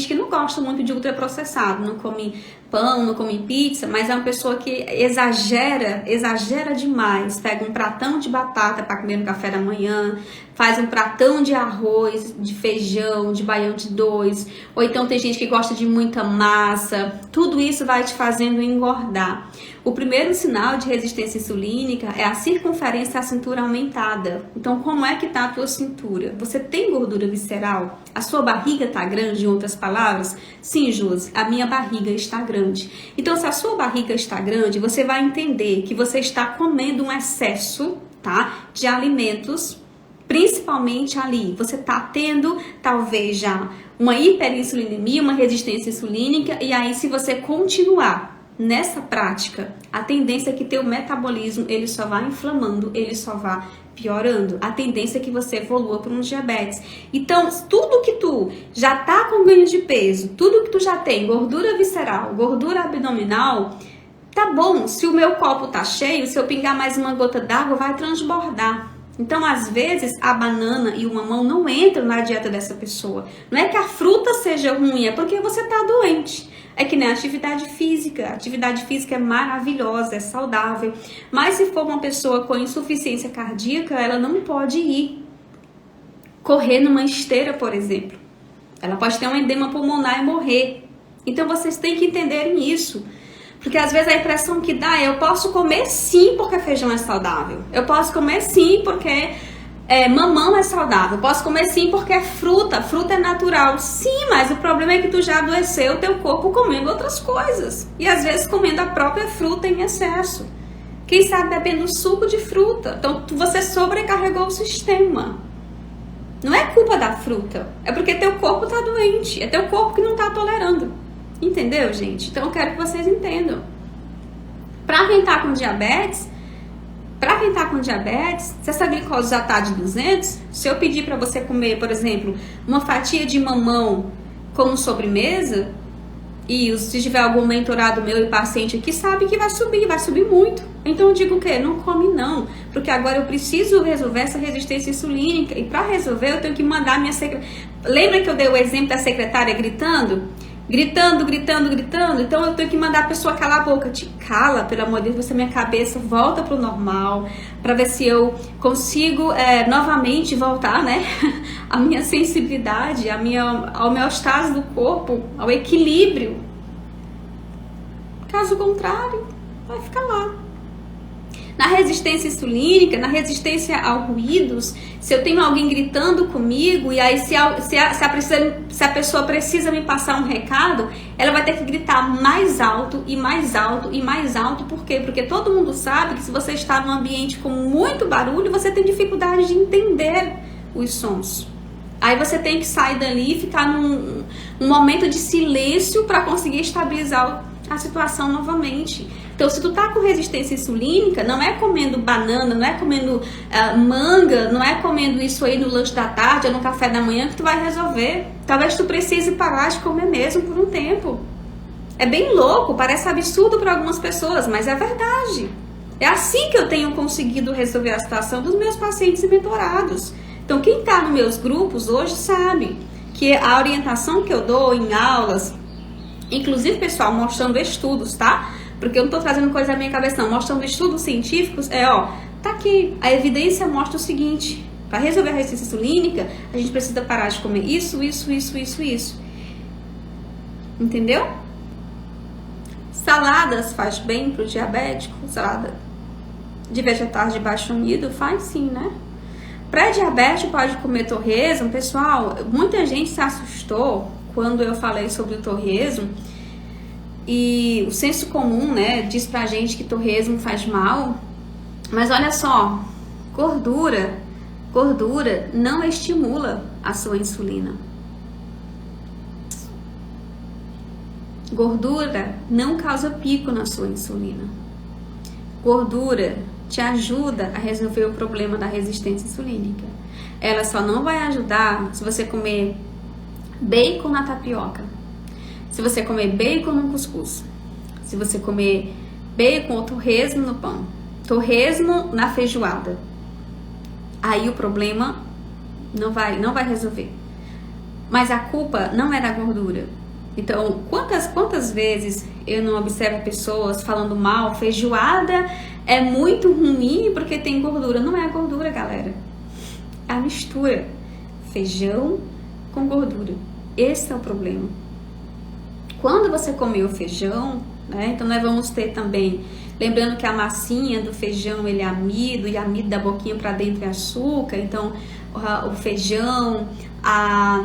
que não gosta muito de ultraprocessado, não come pão, não come pizza, mas é uma pessoa que exagera demais. Pega um pratão de batata para comer no café da manhã, faz um pratão de arroz, de feijão, de baião de dois, ou então tem gente que gosta de muita massa. Tudo isso vai te fazendo engordar. O primeiro sinal de resistência insulínica é a circunferência da cintura aumentada. Então, como é que tá a tua cintura? Você tem gordura visceral? A sua barriga tá grande, em outras palavras? Sim, Josi, a minha barriga está grande. Então, se a sua barriga está grande, você vai entender que você está comendo um excesso, tá, de alimentos, principalmente ali. Você tá tendo, talvez, já uma hiperinsulinemia, uma resistência insulínica, e aí, se você continuar nessa prática, a tendência é que teu metabolismo, ele só vai inflamando, ele só vai piorando. A tendência é que você evolua para um diabetes. Então, tudo que tu já tá com ganho de peso, tudo que tu já tem, gordura visceral, gordura abdominal, tá bom. Se o meu copo tá cheio, se eu pingar mais uma gota d'água, vai transbordar. Então, às vezes, a banana e o mamão não entram na dieta dessa pessoa. Não é que a fruta seja ruim, é porque você tá doente. É que nem a atividade física. A atividade física é maravilhosa, é saudável. Mas se for uma pessoa com insuficiência cardíaca, ela não pode ir correr numa esteira, por exemplo. Ela pode ter um edema pulmonar e morrer. Então vocês têm que entenderem isso. Porque às vezes a impressão que dá é: eu posso comer sim porque feijão é saudável. Eu posso comer sim porque mamão é saudável. Posso comer sim porque é fruta. Fruta é natural. Sim, mas o problema é que tu já adoeceu o teu corpo comendo outras coisas. E às vezes comendo a própria fruta em excesso. Quem sabe bebendo suco de fruta. Então você sobrecarregou o sistema. Não é culpa da fruta. É porque teu corpo tá doente. É teu corpo que não tá tolerando. Entendeu, gente? Então eu quero que vocês entendam. Pra quem tá com diabetes, se essa glicose já tá de 200, se eu pedir para você comer, por exemplo, uma fatia de mamão como sobremesa, e se tiver algum mentorado meu e paciente aqui, sabe que vai subir muito. Então eu digo o quê? Não come não, porque agora eu preciso resolver essa resistência insulínica, e para resolver eu tenho que mandar minha secretária. Lembra que eu dei o exemplo da secretária gritando? Gritando, então eu tenho que mandar a pessoa calar a boca. Te cala, pelo amor de Deus, minha cabeça volta pro normal, para ver se eu consigo novamente voltar, né, a minha sensibilidade, a homeostase do corpo, ao equilíbrio. Caso contrário, vai ficar lá. Na resistência insulínica, na resistência a ruídos, se eu tenho alguém gritando comigo, e aí se a pessoa precisa me passar um recado, ela vai ter que gritar mais alto e mais alto e mais alto. Por quê? Porque todo mundo sabe que se você está num ambiente com muito barulho, você tem dificuldade de entender os sons. Aí você tem que sair dali e ficar num momento de silêncio para conseguir estabilizar a situação novamente. Então, se tu tá com resistência insulínica, não é comendo banana, não é comendo manga, não é comendo isso aí no lanche da tarde ou no café da manhã que tu vai resolver. Talvez tu precise parar de comer mesmo por um tempo. É bem louco, parece absurdo para algumas pessoas, mas é verdade. É assim que eu tenho conseguido resolver a situação dos meus pacientes e mentorados. Então, quem tá nos meus grupos hoje sabe que a orientação que eu dou em aulas, inclusive, pessoal, mostrando estudos, tá? Porque eu não tô trazendo coisa da minha cabeça, não. Mostrando estudos científicos, tá aqui. A evidência mostra o seguinte: para resolver a resistência insulínica, a gente precisa parar de comer isso. Entendeu? Saladas faz bem pro diabético? Salada de vegetais de baixo amido faz sim, né? Pré-diabético pode comer torresmo? Pessoal, muita gente se assustou quando eu falei sobre o torresmo. E o senso comum, né, diz pra gente que torresmo faz mal. Mas olha só, gordura não estimula a sua insulina. Gordura não causa pico na sua insulina. Gordura te ajuda a resolver o problema da resistência insulínica. Ela só não vai ajudar se você comer bacon na tapioca. Se você comer bacon no cuscuz, se você comer bacon ou torresmo no pão, torresmo na feijoada, aí o problema não vai resolver. Mas a culpa não é da gordura. Então, quantas vezes eu não observo pessoas falando mal, feijoada é muito ruim porque tem gordura. Não é a gordura, galera. É a mistura. Feijão com gordura. Esse é o problema. Quando você comer o feijão, né, então nós vamos ter também, lembrando que a massinha do feijão ele é amido, e amido da boquinha para dentro é açúcar. Então o feijão, a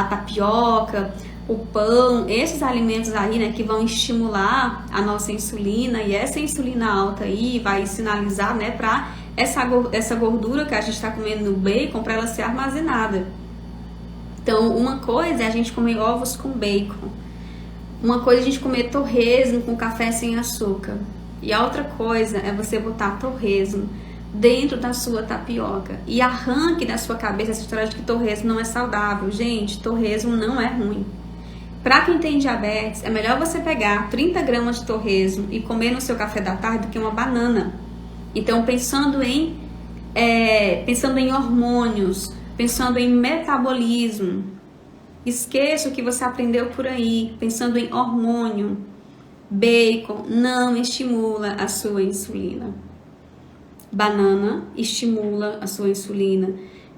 tapioca, o pão, esses alimentos aí, né, que vão estimular a nossa insulina, e essa insulina alta aí vai sinalizar, né, para essa gordura que a gente está comendo no bacon, para ela ser armazenada. Então, uma coisa é a gente comer ovos com bacon. Uma coisa é a gente comer torresmo com café sem açúcar. E a outra coisa é você botar torresmo dentro da sua tapioca. E arranque da sua cabeça essa história de que torresmo não é saudável. Gente, torresmo não é ruim. Para quem tem diabetes, é melhor você pegar 30 gramas de torresmo e comer no seu café da tarde do que uma banana. Então, pensando em hormônios, pensando em metabolismo, esqueça o que você aprendeu por aí, pensando em hormônio. Bacon não estimula a sua insulina. Banana estimula a sua insulina.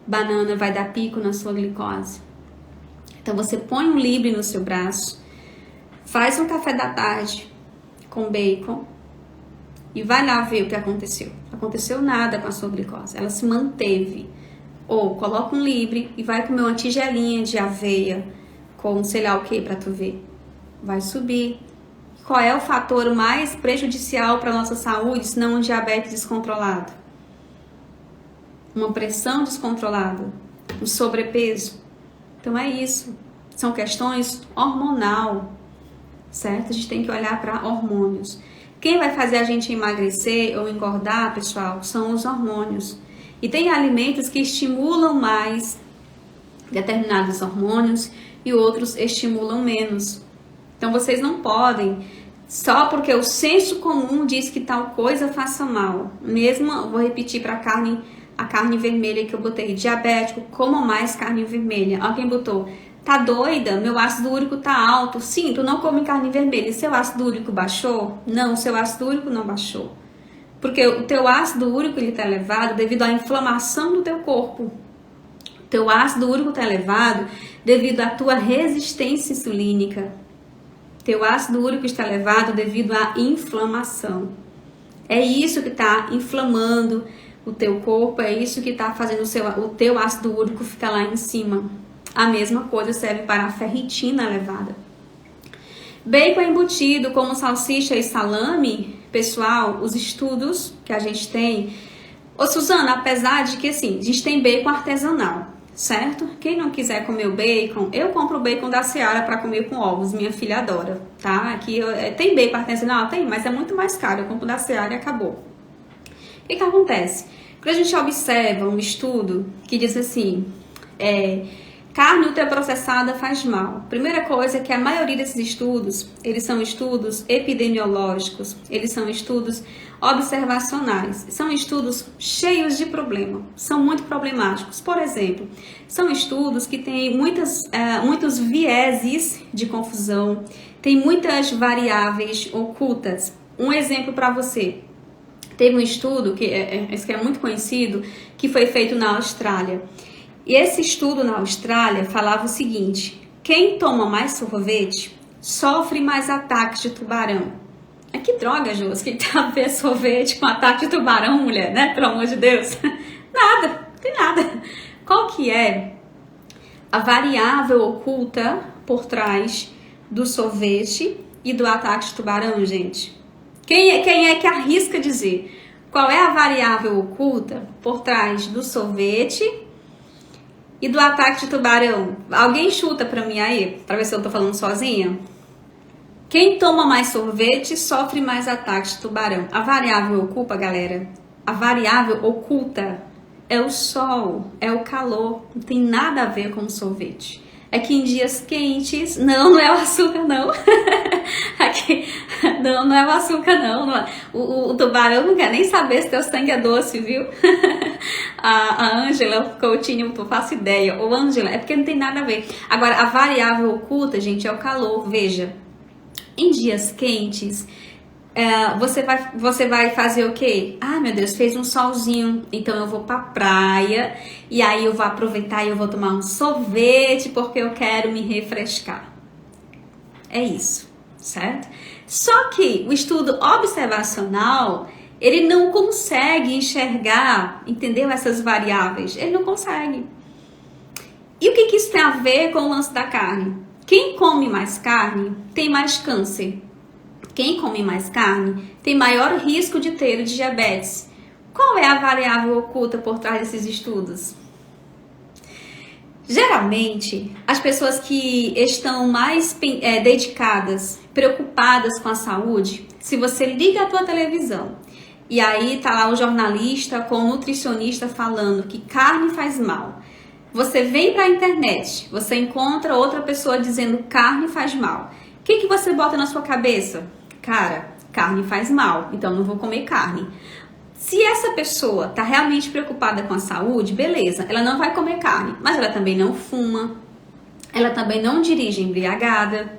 Banana vai dar pico na sua glicose. Então você põe um Libre no seu braço, faz um café da tarde com bacon e vai lá ver o que aconteceu. A aconteceu nada com a sua glicose, ela se manteve. Ou coloca um Libre e vai comer uma tigelinha de aveia com sei lá o que para tu ver. Vai subir. Qual é o fator mais prejudicial para a nossa saúde, se não um diabetes descontrolado? Uma pressão descontrolada, um sobrepeso. Então é isso. São questões hormonal, certo? A gente tem que olhar para hormônios. Quem vai fazer a gente emagrecer ou engordar, pessoal, são os hormônios. E tem alimentos que estimulam mais determinados hormônios e outros estimulam menos. Então vocês não podem, só porque o senso comum diz que tal coisa faça mal. Mesmo, vou repetir para a carne vermelha que eu botei, diabético, coma mais carne vermelha. Olha quem botou. Tá doida? Meu ácido úrico tá alto. Sim, tu não come carne vermelha. E seu ácido úrico baixou? Não, seu ácido úrico não baixou. Porque o teu ácido úrico ele tá elevado devido à inflamação do teu corpo. O teu ácido úrico tá elevado devido à tua resistência insulínica. Teu ácido úrico está elevado devido à inflamação. É isso que está inflamando o teu corpo, é isso que está fazendo o teu ácido úrico ficar lá em cima. A mesma coisa serve para a ferritina elevada. Bacon embutido, como salsicha e salame, pessoal, os estudos que a gente tem... Ô Suzana, apesar de que assim, a gente tem bacon artesanal, certo? Quem não quiser comer o bacon, eu compro o bacon da Seara para comer com ovos, minha filha adora, tá? Aqui tem bacon artesanal? Tem, mas é muito mais caro, eu compro da Seara e acabou. O que acontece? Quando a gente observa um estudo que diz assim, carne ultraprocessada faz mal. Primeira coisa é que a maioria desses estudos, eles são estudos epidemiológicos, eles são estudos observacionais, são estudos cheios de problema, são muito problemáticos. Por exemplo, são estudos que têm muitos vieses de confusão, tem muitas variáveis ocultas. Um exemplo para você. Teve um estudo, esse que é muito conhecido, que foi feito na Austrália. E esse estudo na Austrália falava o seguinte: quem toma mais sorvete sofre mais ataques de tubarão. Que droga, Jôs, que tá a ver sorvete com ataque de tubarão, mulher, né? Pelo amor de Deus. Nada, não tem nada. Qual que é a variável oculta por trás do sorvete e do ataque de tubarão, gente? Quem é que arrisca dizer qual é a variável oculta por trás do sorvete e do ataque de tubarão? Alguém chuta pra mim aí, pra ver se eu tô falando sozinha? Quem toma mais sorvete sofre mais ataque de tubarão. A variável oculta, galera, a variável oculta é o sol, é o calor, não tem nada a ver com o sorvete. É que em dias quentes, não é o açúcar não, aqui, não é o açúcar não, o tubarão não quer nem saber se teu sangue é doce, viu? A Ângela, o Coutinho, eu faço ideia, ou Ângela, é porque não tem nada a ver. Agora, a variável oculta, gente, é o calor, veja, em dias quentes, você vai fazer o quê? Ah, meu Deus, fez um solzinho, então eu vou pra praia e aí eu vou aproveitar e eu vou tomar um sorvete porque eu quero me refrescar. É isso, certo? Só que o estudo observacional, ele não consegue enxergar, entendeu? Essas variáveis, ele não consegue. E o que isso tem a ver com o lance da carne? Quem come mais carne tem mais câncer. Quem come mais carne tem maior risco de ter diabetes. Qual é a variável oculta por trás desses estudos? Geralmente, as pessoas que estão mais dedicadas, preocupadas com a saúde, se você liga a tua televisão e aí tá lá o jornalista com o nutricionista falando que carne faz mal, você vem para a internet, você encontra outra pessoa dizendo carne faz mal. O que você bota na sua cabeça? Cara, carne faz mal, então não vou comer carne. Se essa pessoa tá realmente preocupada com a saúde, beleza, ela não vai comer carne, mas ela também não fuma, ela também não dirige embriagada,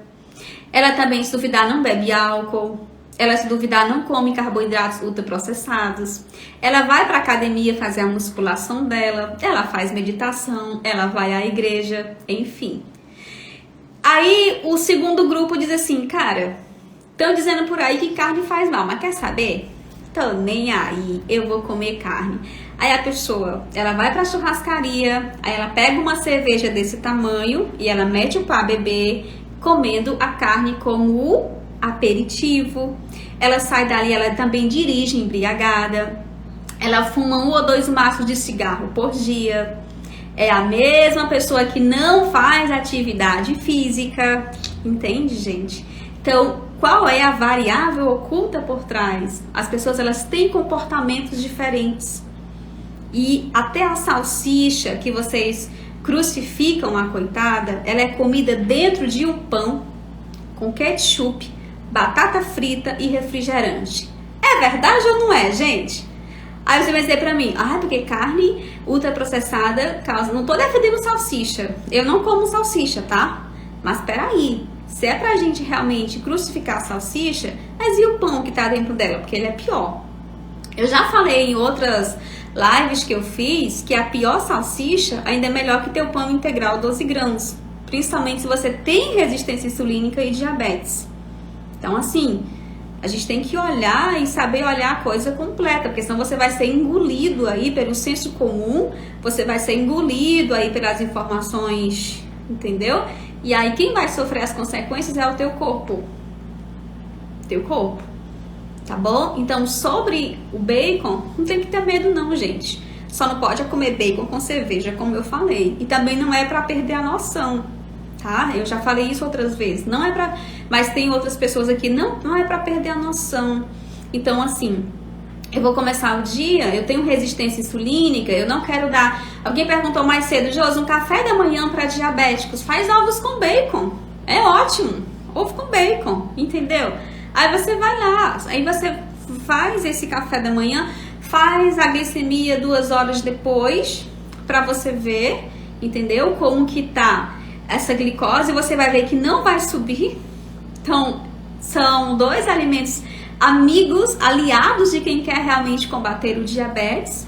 ela também, se duvidar, não bebe álcool, ela, se duvidar, não come carboidratos ultraprocessados, ela vai pra academia fazer a musculação dela, ela faz meditação, ela vai à igreja, enfim. Aí o segundo grupo diz assim, cara, estão dizendo por aí que carne faz mal, mas quer saber? tô nem aí, eu vou comer carne. Aí a pessoa, ela vai pra churrascaria, aí ela pega uma cerveja desse tamanho e ela mete o pau a beber, comendo a carne como o aperitivo. Ela sai dali, ela também dirige embriagada. Ela fuma 1 ou 2 maços de cigarro por dia. É a mesma pessoa que não faz atividade física. Entende, gente? Então, qual é a variável oculta por trás? As pessoas, elas têm comportamentos diferentes. E até a salsicha que vocês crucificam a coitada, ela é comida dentro de um pão com ketchup, batata frita e refrigerante. É verdade ou não é, gente? Aí você vai dizer pra mim, porque carne ultraprocessada causa... Não tô defendendo salsicha, eu não como salsicha, tá? Mas peraí, se é pra gente realmente crucificar a salsicha, mas e o pão que tá dentro dela? Porque ele é pior. Eu já falei em outras lives que eu fiz que a pior salsicha ainda é melhor que ter o pão integral 12 grãos. Principalmente se você tem resistência insulínica e diabetes. Então, assim, a gente tem que olhar e saber olhar a coisa completa, porque senão você vai ser engolido aí pelo senso comum, você vai ser engolido aí pelas informações, entendeu? E aí quem vai sofrer as consequências é o teu corpo. Teu corpo. Tá bom? Então, sobre o bacon, não tem que ter medo não, gente. Só não pode comer bacon com cerveja, como eu falei. E também não é pra perder a noção, tá? Eu já falei isso outras vezes. Não é pra... Mas tem outras pessoas aqui, não é pra perder a noção. Então, assim, eu vou começar o dia, eu tenho resistência insulínica, eu não quero dar... Alguém perguntou mais cedo, Josi, um café da manhã para diabéticos, faz ovos com bacon. É ótimo. Ovo com bacon, entendeu? Aí você vai lá, aí você faz esse café da manhã, faz a glicemia 2 horas depois, pra você ver, entendeu? Como que tá essa glicose, você vai ver que não vai subir. Então, são 2 alimentos amigos, aliados de quem quer realmente combater o diabetes.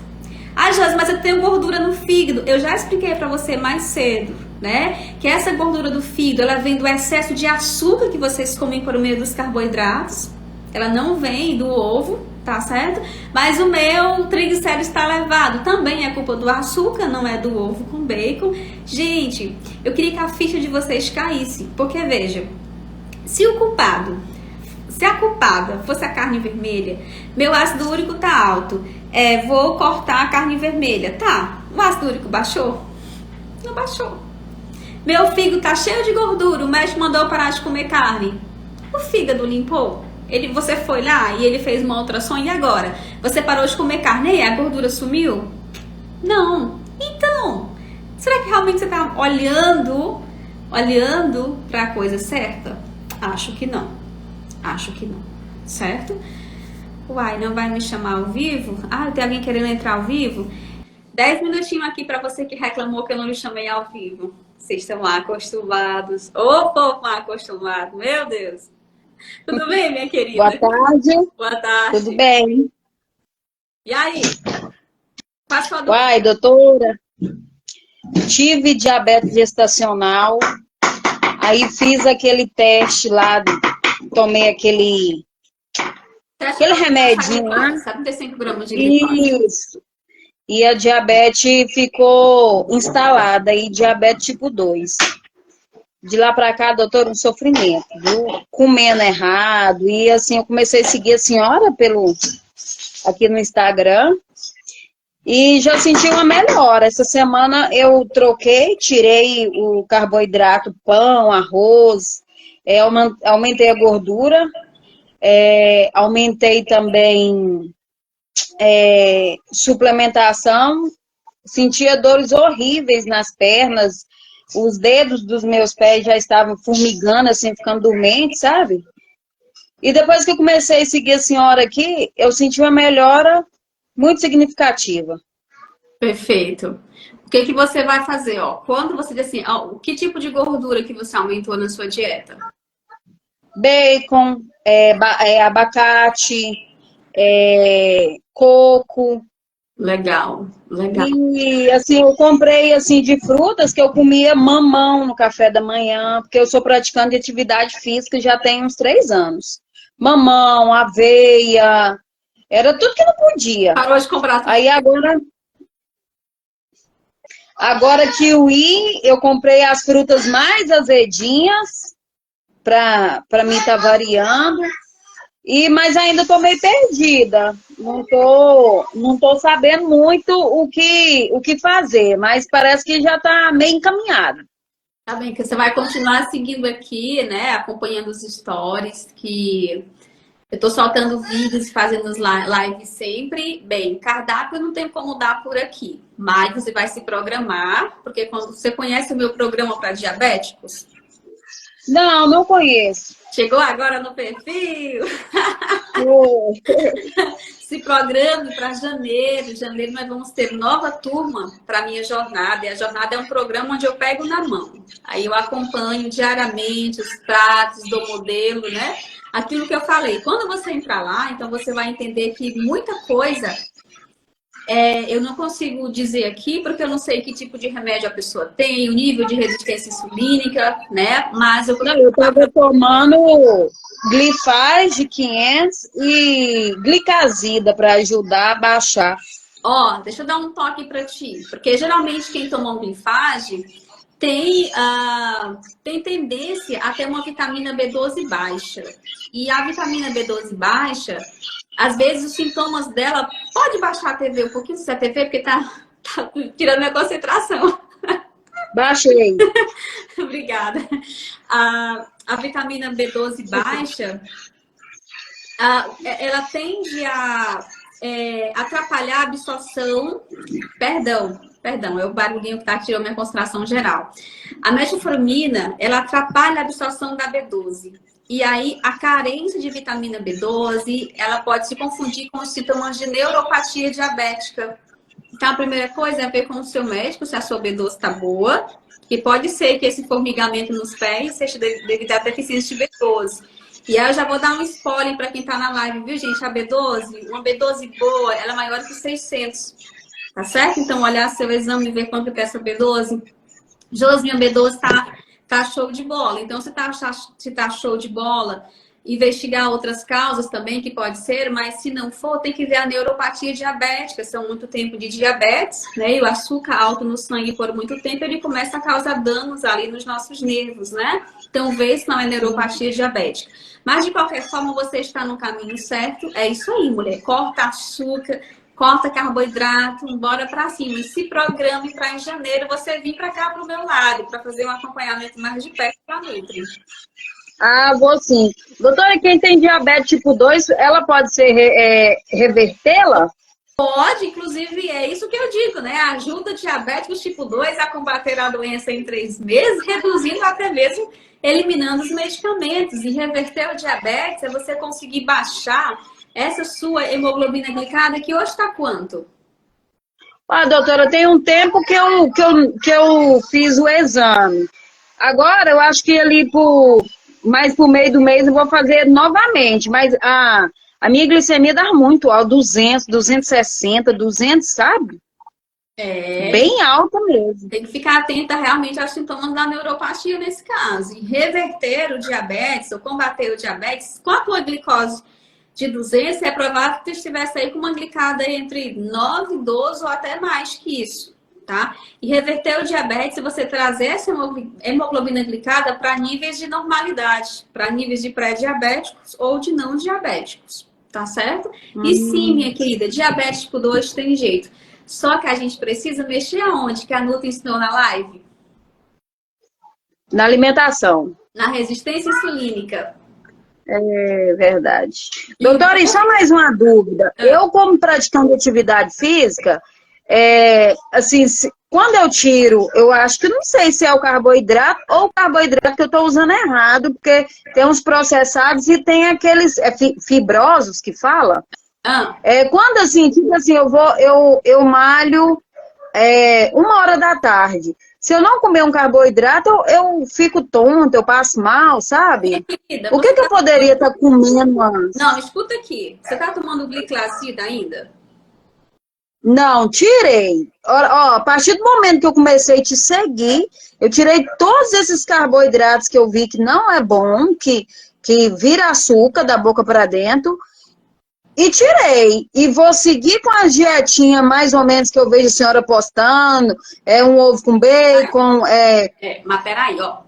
Josi, mas eu tenho gordura no fígado. Eu já expliquei pra você mais cedo, né? Que essa gordura do fígado, ela vem do excesso de açúcar que vocês comem por meio dos carboidratos. Ela não vem do ovo, tá certo? Mas o meu triglicérido está elevado. Também é culpa do açúcar, não é do ovo com bacon. Gente, eu queria que a ficha de vocês caísse. Porque, veja, se a culpada fosse a carne vermelha, meu ácido úrico tá alto, vou cortar a carne vermelha. Tá, o ácido úrico baixou? Não baixou. Meu fígado tá cheio de gordura, o médico mandou parar de comer carne. O fígado limpou? Você foi lá e ele fez uma ultrassom e agora? Você parou de comer carne e a gordura sumiu? Não. Então, será que realmente você tá olhando para a coisa certa? Acho que não. Certo? Uai, não vai me chamar ao vivo? Tem alguém querendo entrar ao vivo? 10 minutinhos aqui para você que reclamou que eu não lhe chamei ao vivo. Vocês estão acostumados. Ô, povo acostumado, meu Deus. Tudo bem, minha querida? Boa tarde. Boa tarde. Tudo bem? E aí? Uai, doutora, tive diabetes gestacional, aí fiz aquele teste lá, tomei aquele remedinho lá. 75 gramas de glicose. Isso. E a diabetes ficou instalada, e diabetes tipo 2. De lá pra cá, doutor, um sofrimento, viu? Comendo errado, e assim, eu comecei a seguir a senhora aqui no Instagram, e já senti uma melhora. Essa semana eu tirei o carboidrato, pão, arroz, aumentei a gordura, aumentei também suplementação, sentia dores horríveis nas pernas, os dedos dos meus pés já estavam formigando, assim, ficando dormente, sabe? E depois que eu comecei a seguir a senhora aqui, eu senti uma melhora muito significativa. Perfeito. O que você vai fazer, ó? Quando você diz assim, que tipo de gordura que você aumentou na sua dieta? Bacon, abacate, coco. Legal. E assim, eu comprei assim de frutas que eu comia mamão no café da manhã, porque eu sou praticante de atividade física já tem uns 3 anos. Mamão, aveia, Era tudo que não podia. Parou de comprar tudo. Aí agora kiwi, eu comprei as frutas mais azedinhas para mim estar variando. Mas ainda estou meio perdida. Não tô sabendo muito o que fazer, mas parece que já está meio encaminhado. Tá bem, que você vai continuar seguindo aqui, né? Acompanhando os stories, que eu tô soltando vídeos e fazendo as lives sempre. Bem, cardápio não tem como dar por aqui, mas você vai se programar, porque quando você conhece o meu programa para diabéticos, Não conheço. chegou agora no perfil. Oh. Se programe para janeiro. Janeiro nós vamos ter nova turma para a minha jornada. E a jornada é um programa onde eu pego na mão. Aí eu acompanho diariamente os pratos do modelo, né? Aquilo que eu falei. Quando você entrar lá, então você vai entender que muita coisa eu não consigo dizer aqui, porque eu não sei que tipo de remédio a pessoa tem, o nível de resistência insulínica, né? Mas eu estava tomando Glifage 500 e Glicazida para ajudar a baixar. Ó, deixa eu dar um toque para ti, porque geralmente quem toma um glifage tem tendência a ter uma vitamina B12 baixa. E a vitamina B12 baixa, às vezes os sintomas dela pode baixar a TV um pouquinho, se a TV, porque tá tirando minha concentração. Baixei. Obrigada. A vitamina B12 baixa, ela tende a atrapalhar a absorção. Perdão, é o barulhinho que tá tirando minha concentração geral. A metformina, ela atrapalha a absorção da B12. E aí, a carência de vitamina B12, ela pode se confundir com os sintomas de neuropatia diabética. Então, a primeira coisa é ver com o seu médico se a sua B12 está boa, que pode ser que esse formigamento nos pés seja devido à deficiência de B12. E aí eu já vou dar um spoiler para quem está na live, viu, gente? A B12, uma B12 boa, ela é maior que 600, tá certo? Então, olhar seu exame e ver quanto que é essa B12. Josi, minha B12 tá show de bola. Então, se tá show de bola, investigar outras causas também, que pode ser, mas se não for, tem que ver a neuropatia diabética. São muito tempo de diabetes, né? E o açúcar alto no sangue por muito tempo, ele começa a causar danos ali nos nossos nervos, né? Então, vê se não é neuropatia diabética. Mas, de qualquer forma, você está no caminho certo. É isso aí, mulher. Corta açúcar, corta carboidrato, bora pra cima. E se programe para em janeiro você vir para cá pro meu lado, para fazer um acompanhamento mais de perto com a Nutri. Vou sim. Doutora, quem tem diabetes tipo 2, ela pode ser revertê-la? Pode, inclusive, é isso que eu digo, né? Ajuda diabéticos tipo 2 a combater a doença em 3 meses, reduzindo até mesmo eliminando os medicamentos. E reverter o diabetes é você conseguir baixar essa sua hemoglobina glicada, que hoje está quanto? Doutora, tem um tempo que eu fiz o exame. Agora, eu acho que ali mais pro meio do mês eu vou fazer novamente. Mas a minha glicemia dá muito alta, 200, 260, 200, sabe? Bem alta mesmo. Tem que ficar atenta realmente aos sintomas da neuropatia nesse caso. E reverter o diabetes ou combater o diabetes com a tua glicose de 200, é provável que tu estivesse aí com uma glicada entre 9, 12 ou até mais que isso, tá? E reverter o diabetes é você trazer essa hemoglobina glicada para níveis de normalidade, para níveis de pré-diabéticos ou de não diabéticos, tá certo? E sim, minha querida, diabetes tipo 2 tem jeito. Só que a gente precisa mexer aonde? Que a Nutri ensinou na live? Na alimentação. Na resistência insulínica. É verdade. Doutora, e só mais uma dúvida. Eu, como praticante de atividade física, assim, quando eu tiro, eu acho que não sei se é o carboidrato ou o carboidrato que eu estou usando errado, porque tem uns processados e tem aqueles fibrosos que fala. Quando assim, tipo assim, eu malho 1h da tarde. Se eu não comer um carboidrato, eu fico tonta, eu passo mal, sabe? Querida, O que eu poderia estar comendo antes? Não, escuta aqui. Você tá tomando gliclazida ainda? Não, tirei. Ó, a partir do momento que eu comecei a te seguir, eu tirei todos esses carboidratos que eu vi que não é bom, que vira açúcar da boca para dentro. E tirei. E vou seguir com a dietinha mais ou menos que eu vejo a senhora postando. É um ovo com bacon, Mas peraí, ó.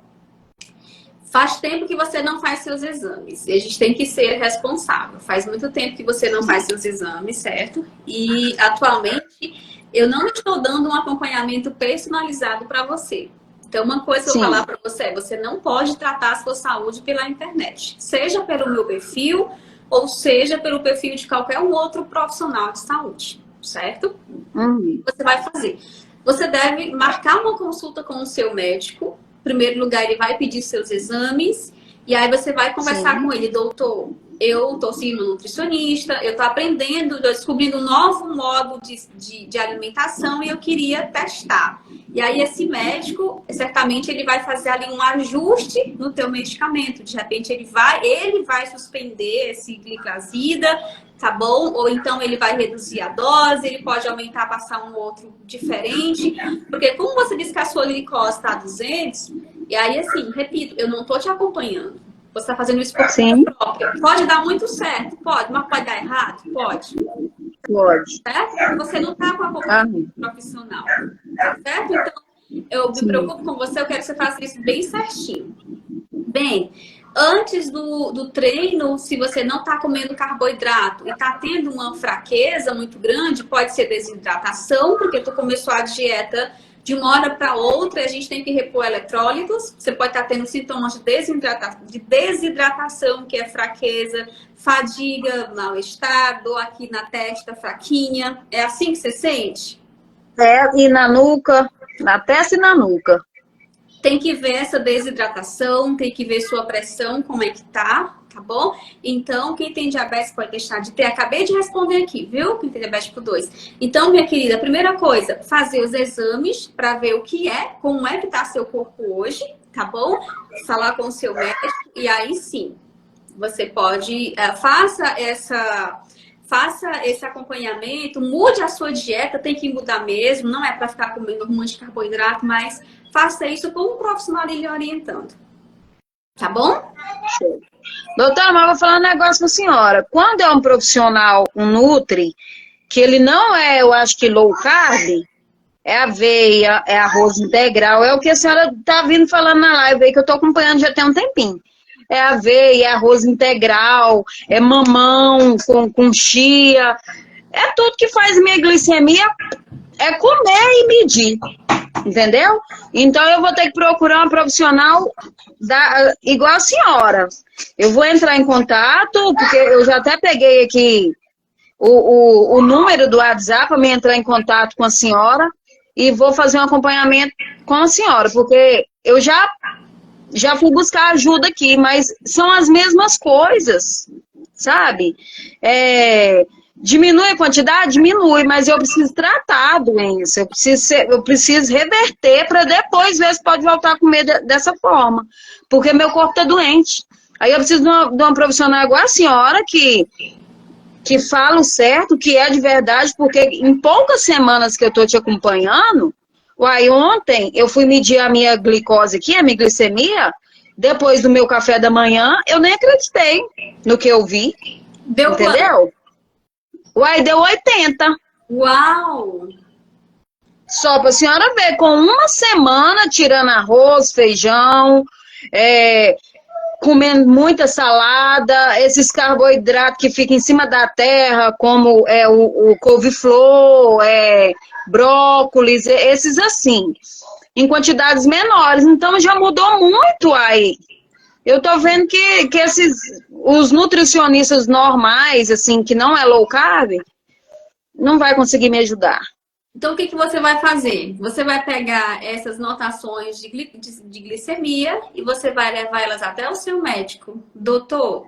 Faz tempo que você não faz seus exames. E a gente tem que ser responsável. Faz muito tempo que você não faz seus exames, certo? E atualmente eu não estou dando um acompanhamento personalizado para você. Então, uma coisa que eu vou sim. falar para você é: você não pode tratar a sua saúde pela internet, seja pelo meu perfil ou seja pelo perfil de qualquer outro profissional de saúde, certo? Você vai fazer? Você deve marcar uma consulta com o seu médico. Em primeiro lugar, ele vai pedir seus exames. E aí você vai conversar Sim. com ele: doutor, eu estou seguindo um nutricionista, eu estou aprendendo, descobrindo um novo modo de alimentação e eu queria testar. E aí esse médico, certamente, ele vai fazer ali um ajuste no teu medicamento. De repente, ele vai suspender esse gliclazida, tá bom? Ou então ele vai reduzir a dose, ele pode aumentar, passar um outro diferente. Porque como você disse que a sua glicose está a 200, e aí assim, repito, eu não estou te acompanhando. Você está fazendo isso por Sim, conta própria. Pode dar muito certo? Pode. Mas pode dar errado? Pode. pode. Certo? Você não está com a acompanhamento profissional. Certo? Então, eu me Sim. preocupo com você, eu quero que você faça isso bem certinho. Bem, antes do treino, se você não está comendo carboidrato e está tendo uma fraqueza muito grande, pode ser desidratação, porque tu começou a dieta de uma hora para outra e a gente tem que repor eletrólitos. Você pode estar tendo sintomas de desidratação, que é fraqueza, fadiga, mal-estar, dor aqui na testa, fraquinha. É assim que você sente? E na nuca, na testa e na nuca. Tem que ver essa desidratação, tem que ver sua pressão, como é que tá bom? Então, quem tem diabetes pode deixar de ter. Acabei de responder aqui, viu? Quem tem diabetes tipo 2. Então, minha querida, a primeira coisa, fazer os exames para ver o que é, como é que tá seu corpo hoje, tá bom? Falar com o seu médico e aí sim, você pode, faça esse acompanhamento, mude a sua dieta, tem que mudar mesmo, não é para ficar comendo um monte de carboidrato, mas faça isso com um profissional lhe orientando. Tá bom? Doutora, mas eu vou falar um negócio com a senhora. Quando é um profissional, um nutri, que ele não é, eu acho que low carb, é aveia, é arroz integral, é o que a senhora tá vindo falando na live aí, que eu tô acompanhando já tem um tempinho. É aveia, é arroz integral, é mamão com chia, é tudo que faz minha glicemia, é comer e medir, entendeu? Então eu vou ter que procurar uma profissional igual a senhora. Eu vou entrar em contato, porque eu já até peguei aqui o número do WhatsApp para me entrar em contato com a senhora e vou fazer um acompanhamento com a senhora, porque eu já fui buscar ajuda aqui, mas são as mesmas coisas, sabe? Diminui a quantidade? Diminui, mas eu preciso tratar a doença, eu preciso reverter para depois ver se pode voltar a comer dessa forma, porque meu corpo está doente. Aí eu preciso de uma profissional igual a senhora que fala o certo, que é de verdade, porque em poucas semanas que eu estou te acompanhando, ontem eu fui medir a minha glicose aqui, a minha glicemia, depois do meu café da manhã, eu nem acreditei no que eu vi. Deu entendeu? Deu 80. Uau! Só para a senhora ver, com uma semana tirando arroz, feijão, comendo muita salada, esses carboidratos que ficam em cima da terra, como o couve-flor, brócolis, esses assim, em quantidades menores. Então já mudou muito aí. Eu tô vendo que os nutricionistas normais, assim, que não é low carb, não vai conseguir me ajudar. Então, o que você vai fazer? Você vai pegar essas notações de glicemia e você vai levar elas até o seu médico. Doutor,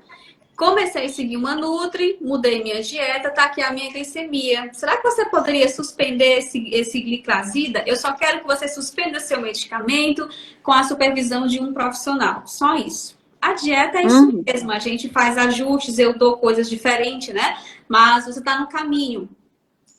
comecei a seguir uma Nutri, mudei minha dieta, tá aqui a minha glicemia. Será que você poderia suspender esse gliclazida? Eu só quero que você suspenda seu medicamento com a supervisão de um profissional. Só isso. A dieta é isso mesmo. A gente faz ajustes, eu dou coisas diferentes, né? Mas você tá no caminho.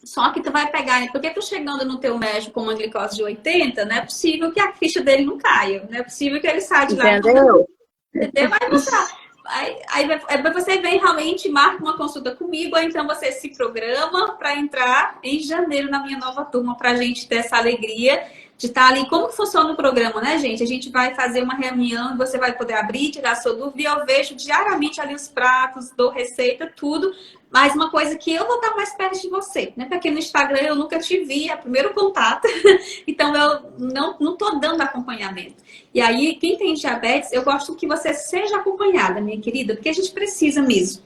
Só que tu vai pegar, porque tu chegando no teu médico com uma glicose de 80, não é possível que a ficha dele não caia. Não é possível que ele saia de lá. Entendeu? Entendeu? Vai mostrar. Aí você vem realmente, marca uma consulta comigo, ou então você se programa para entrar em janeiro na minha nova turma, para a gente ter essa alegria de estar ali. Como que funciona o programa, né, gente? A gente vai fazer uma reunião e você vai poder abrir, tirar sua dúvida, e eu vejo diariamente ali os pratos, dou receita, tudo. Mas uma coisa que eu vou estar mais perto de você, né? Porque no Instagram eu nunca te vi, é o primeiro contato, então eu não tô dando acompanhamento. E aí, quem tem diabetes, eu gosto que você seja acompanhada, minha querida, porque a gente precisa mesmo,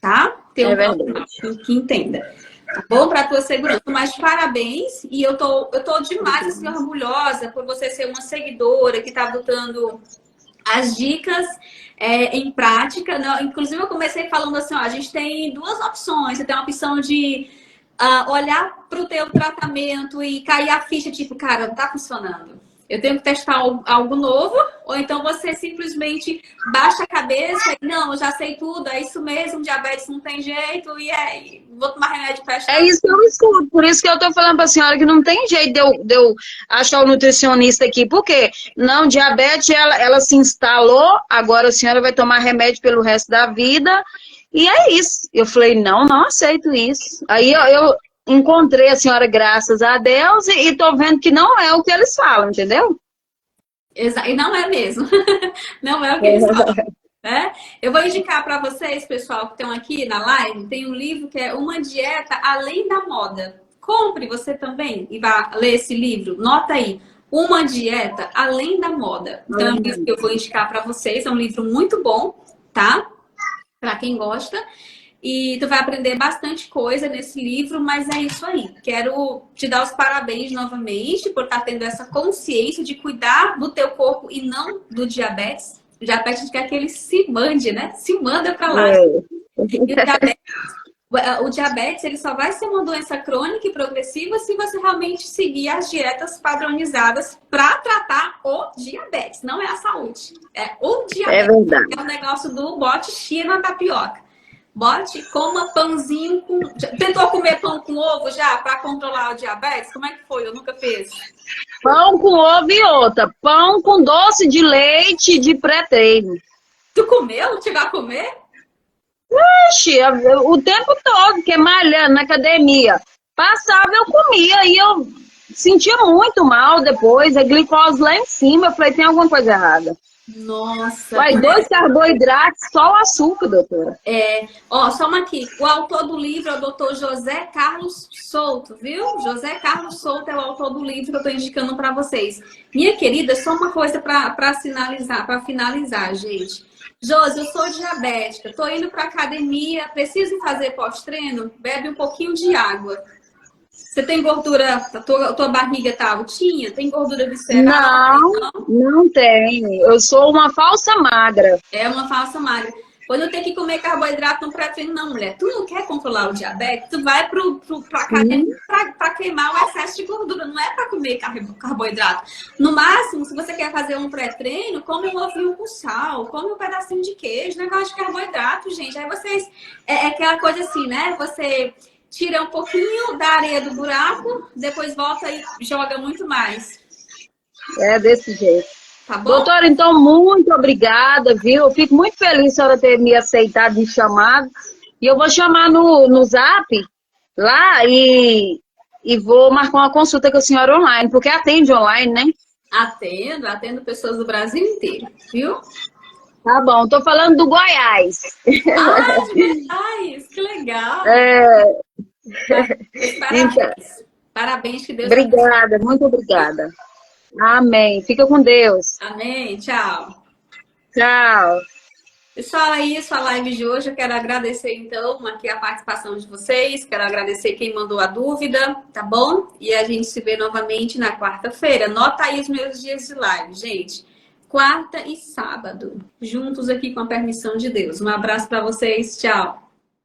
tá? Ter um profissional que entenda. Tá bom? Para a tua segurança. Mas parabéns. E eu tô demais assim, orgulhosa por você ser uma seguidora que tá botando as dicas em prática. Né? Inclusive, eu comecei falando assim, ó, a gente tem duas opções. Você tem a opção de olhar para o teu tratamento e cair a ficha, tipo, cara, não tá funcionando. Eu tenho que testar algo novo, ou então você simplesmente baixa a cabeça e, não, eu já sei tudo, é isso mesmo, diabetes não tem jeito, e vou tomar remédio para É isso que eu escuto, por isso que eu tô falando pra senhora que não tem jeito de eu achar o nutricionista aqui, porque não, diabetes, ela se instalou, agora a senhora vai tomar remédio pelo resto da vida, e é isso. Eu falei, não aceito isso. Aí eu encontrei a senhora, graças a Deus, e tô vendo que não é o que eles falam, entendeu? E não é mesmo. Não é o que eles falam. Né? Eu vou indicar para vocês, pessoal, que estão aqui na live, tem um livro que é Uma Dieta Além da Moda. Compre você também e vá ler esse livro. Nota aí. Uma Dieta Além da Moda. Então, é um livro que eu vou indicar para vocês. É um livro muito bom, tá? Para quem gosta. E tu vai aprender bastante coisa nesse livro, mas é isso aí. Quero te dar os parabéns novamente por estar tendo essa consciência de cuidar do teu corpo e não do diabetes. O diabetes quer que ele se mande, né? Se manda para lá. E o diabetes ele só vai ser uma doença crônica e progressiva se você realmente seguir as dietas padronizadas para tratar o diabetes. Não é a saúde. É o diabetes. É verdade. É o negócio do bote chia na tapioca. Bote, coma pãozinho com... Tentou comer pão com ovo já para controlar o diabetes? Como é que foi? Eu nunca fiz. Pão com ovo e outra. Pão com doce de leite de pré-treino. Tu comeu? Tu vai comer? Oxi, o tempo todo, que malhando na academia. Passava, eu comia e eu sentia muito mal depois. A glicose lá em cima. Eu falei, tem alguma coisa errada. Nossa. Vai, 2 carboidratos, só o açúcar, doutora. Só uma aqui. O autor do livro é o doutor José Carlos Souto, viu? José Carlos Souto é o autor do livro que eu estou indicando para vocês. Minha querida, só uma coisa para finalizar, gente. Josi, eu sou diabética, estou indo para academia, preciso fazer pós-treino? Bebe um pouquinho de água. Você tem gordura, a tua barriga tá altinha? Tem gordura visceral? Não tem. Eu sou uma falsa magra. É uma falsa magra. Quando eu tenho que comer carboidrato no pré-treino, não, mulher. Tu não quer controlar o diabetes? Tu vai pra academia pra queimar o excesso de gordura. Não é pra comer carboidrato. No máximo, se você quer fazer um pré-treino, come um ovinho com sal, come um pedacinho de queijo, negócio de carboidrato, gente. Aí vocês... É aquela coisa assim, né? Você... Tira um pouquinho da areia do buraco, depois volta e joga muito mais. É desse jeito. Tá bom? Doutora, então, muito obrigada, viu? Eu fico muito feliz a senhora ter me aceitado de chamado. E eu vou chamar no Zap lá e vou marcar uma consulta com a senhora online, porque atende online, né? Atendo pessoas do Brasil inteiro, viu? Tá bom, tô falando do Goiás. Ah, de Goiás, que legal. Parabéns. Então, Parabéns, que Deus obrigada, abençoe. muito obrigada. Amém. Fica com Deus. Amém. Tchau. Tchau. Pessoal, é isso, a live de hoje. Eu quero agradecer, então, aqui a participação de vocês. Quero agradecer quem mandou a dúvida, tá bom? E a gente se vê novamente na quarta-feira. Anota aí os meus dias de live, gente. Quarta e sábado, juntos aqui com a permissão de Deus. Um abraço para vocês. Tchau.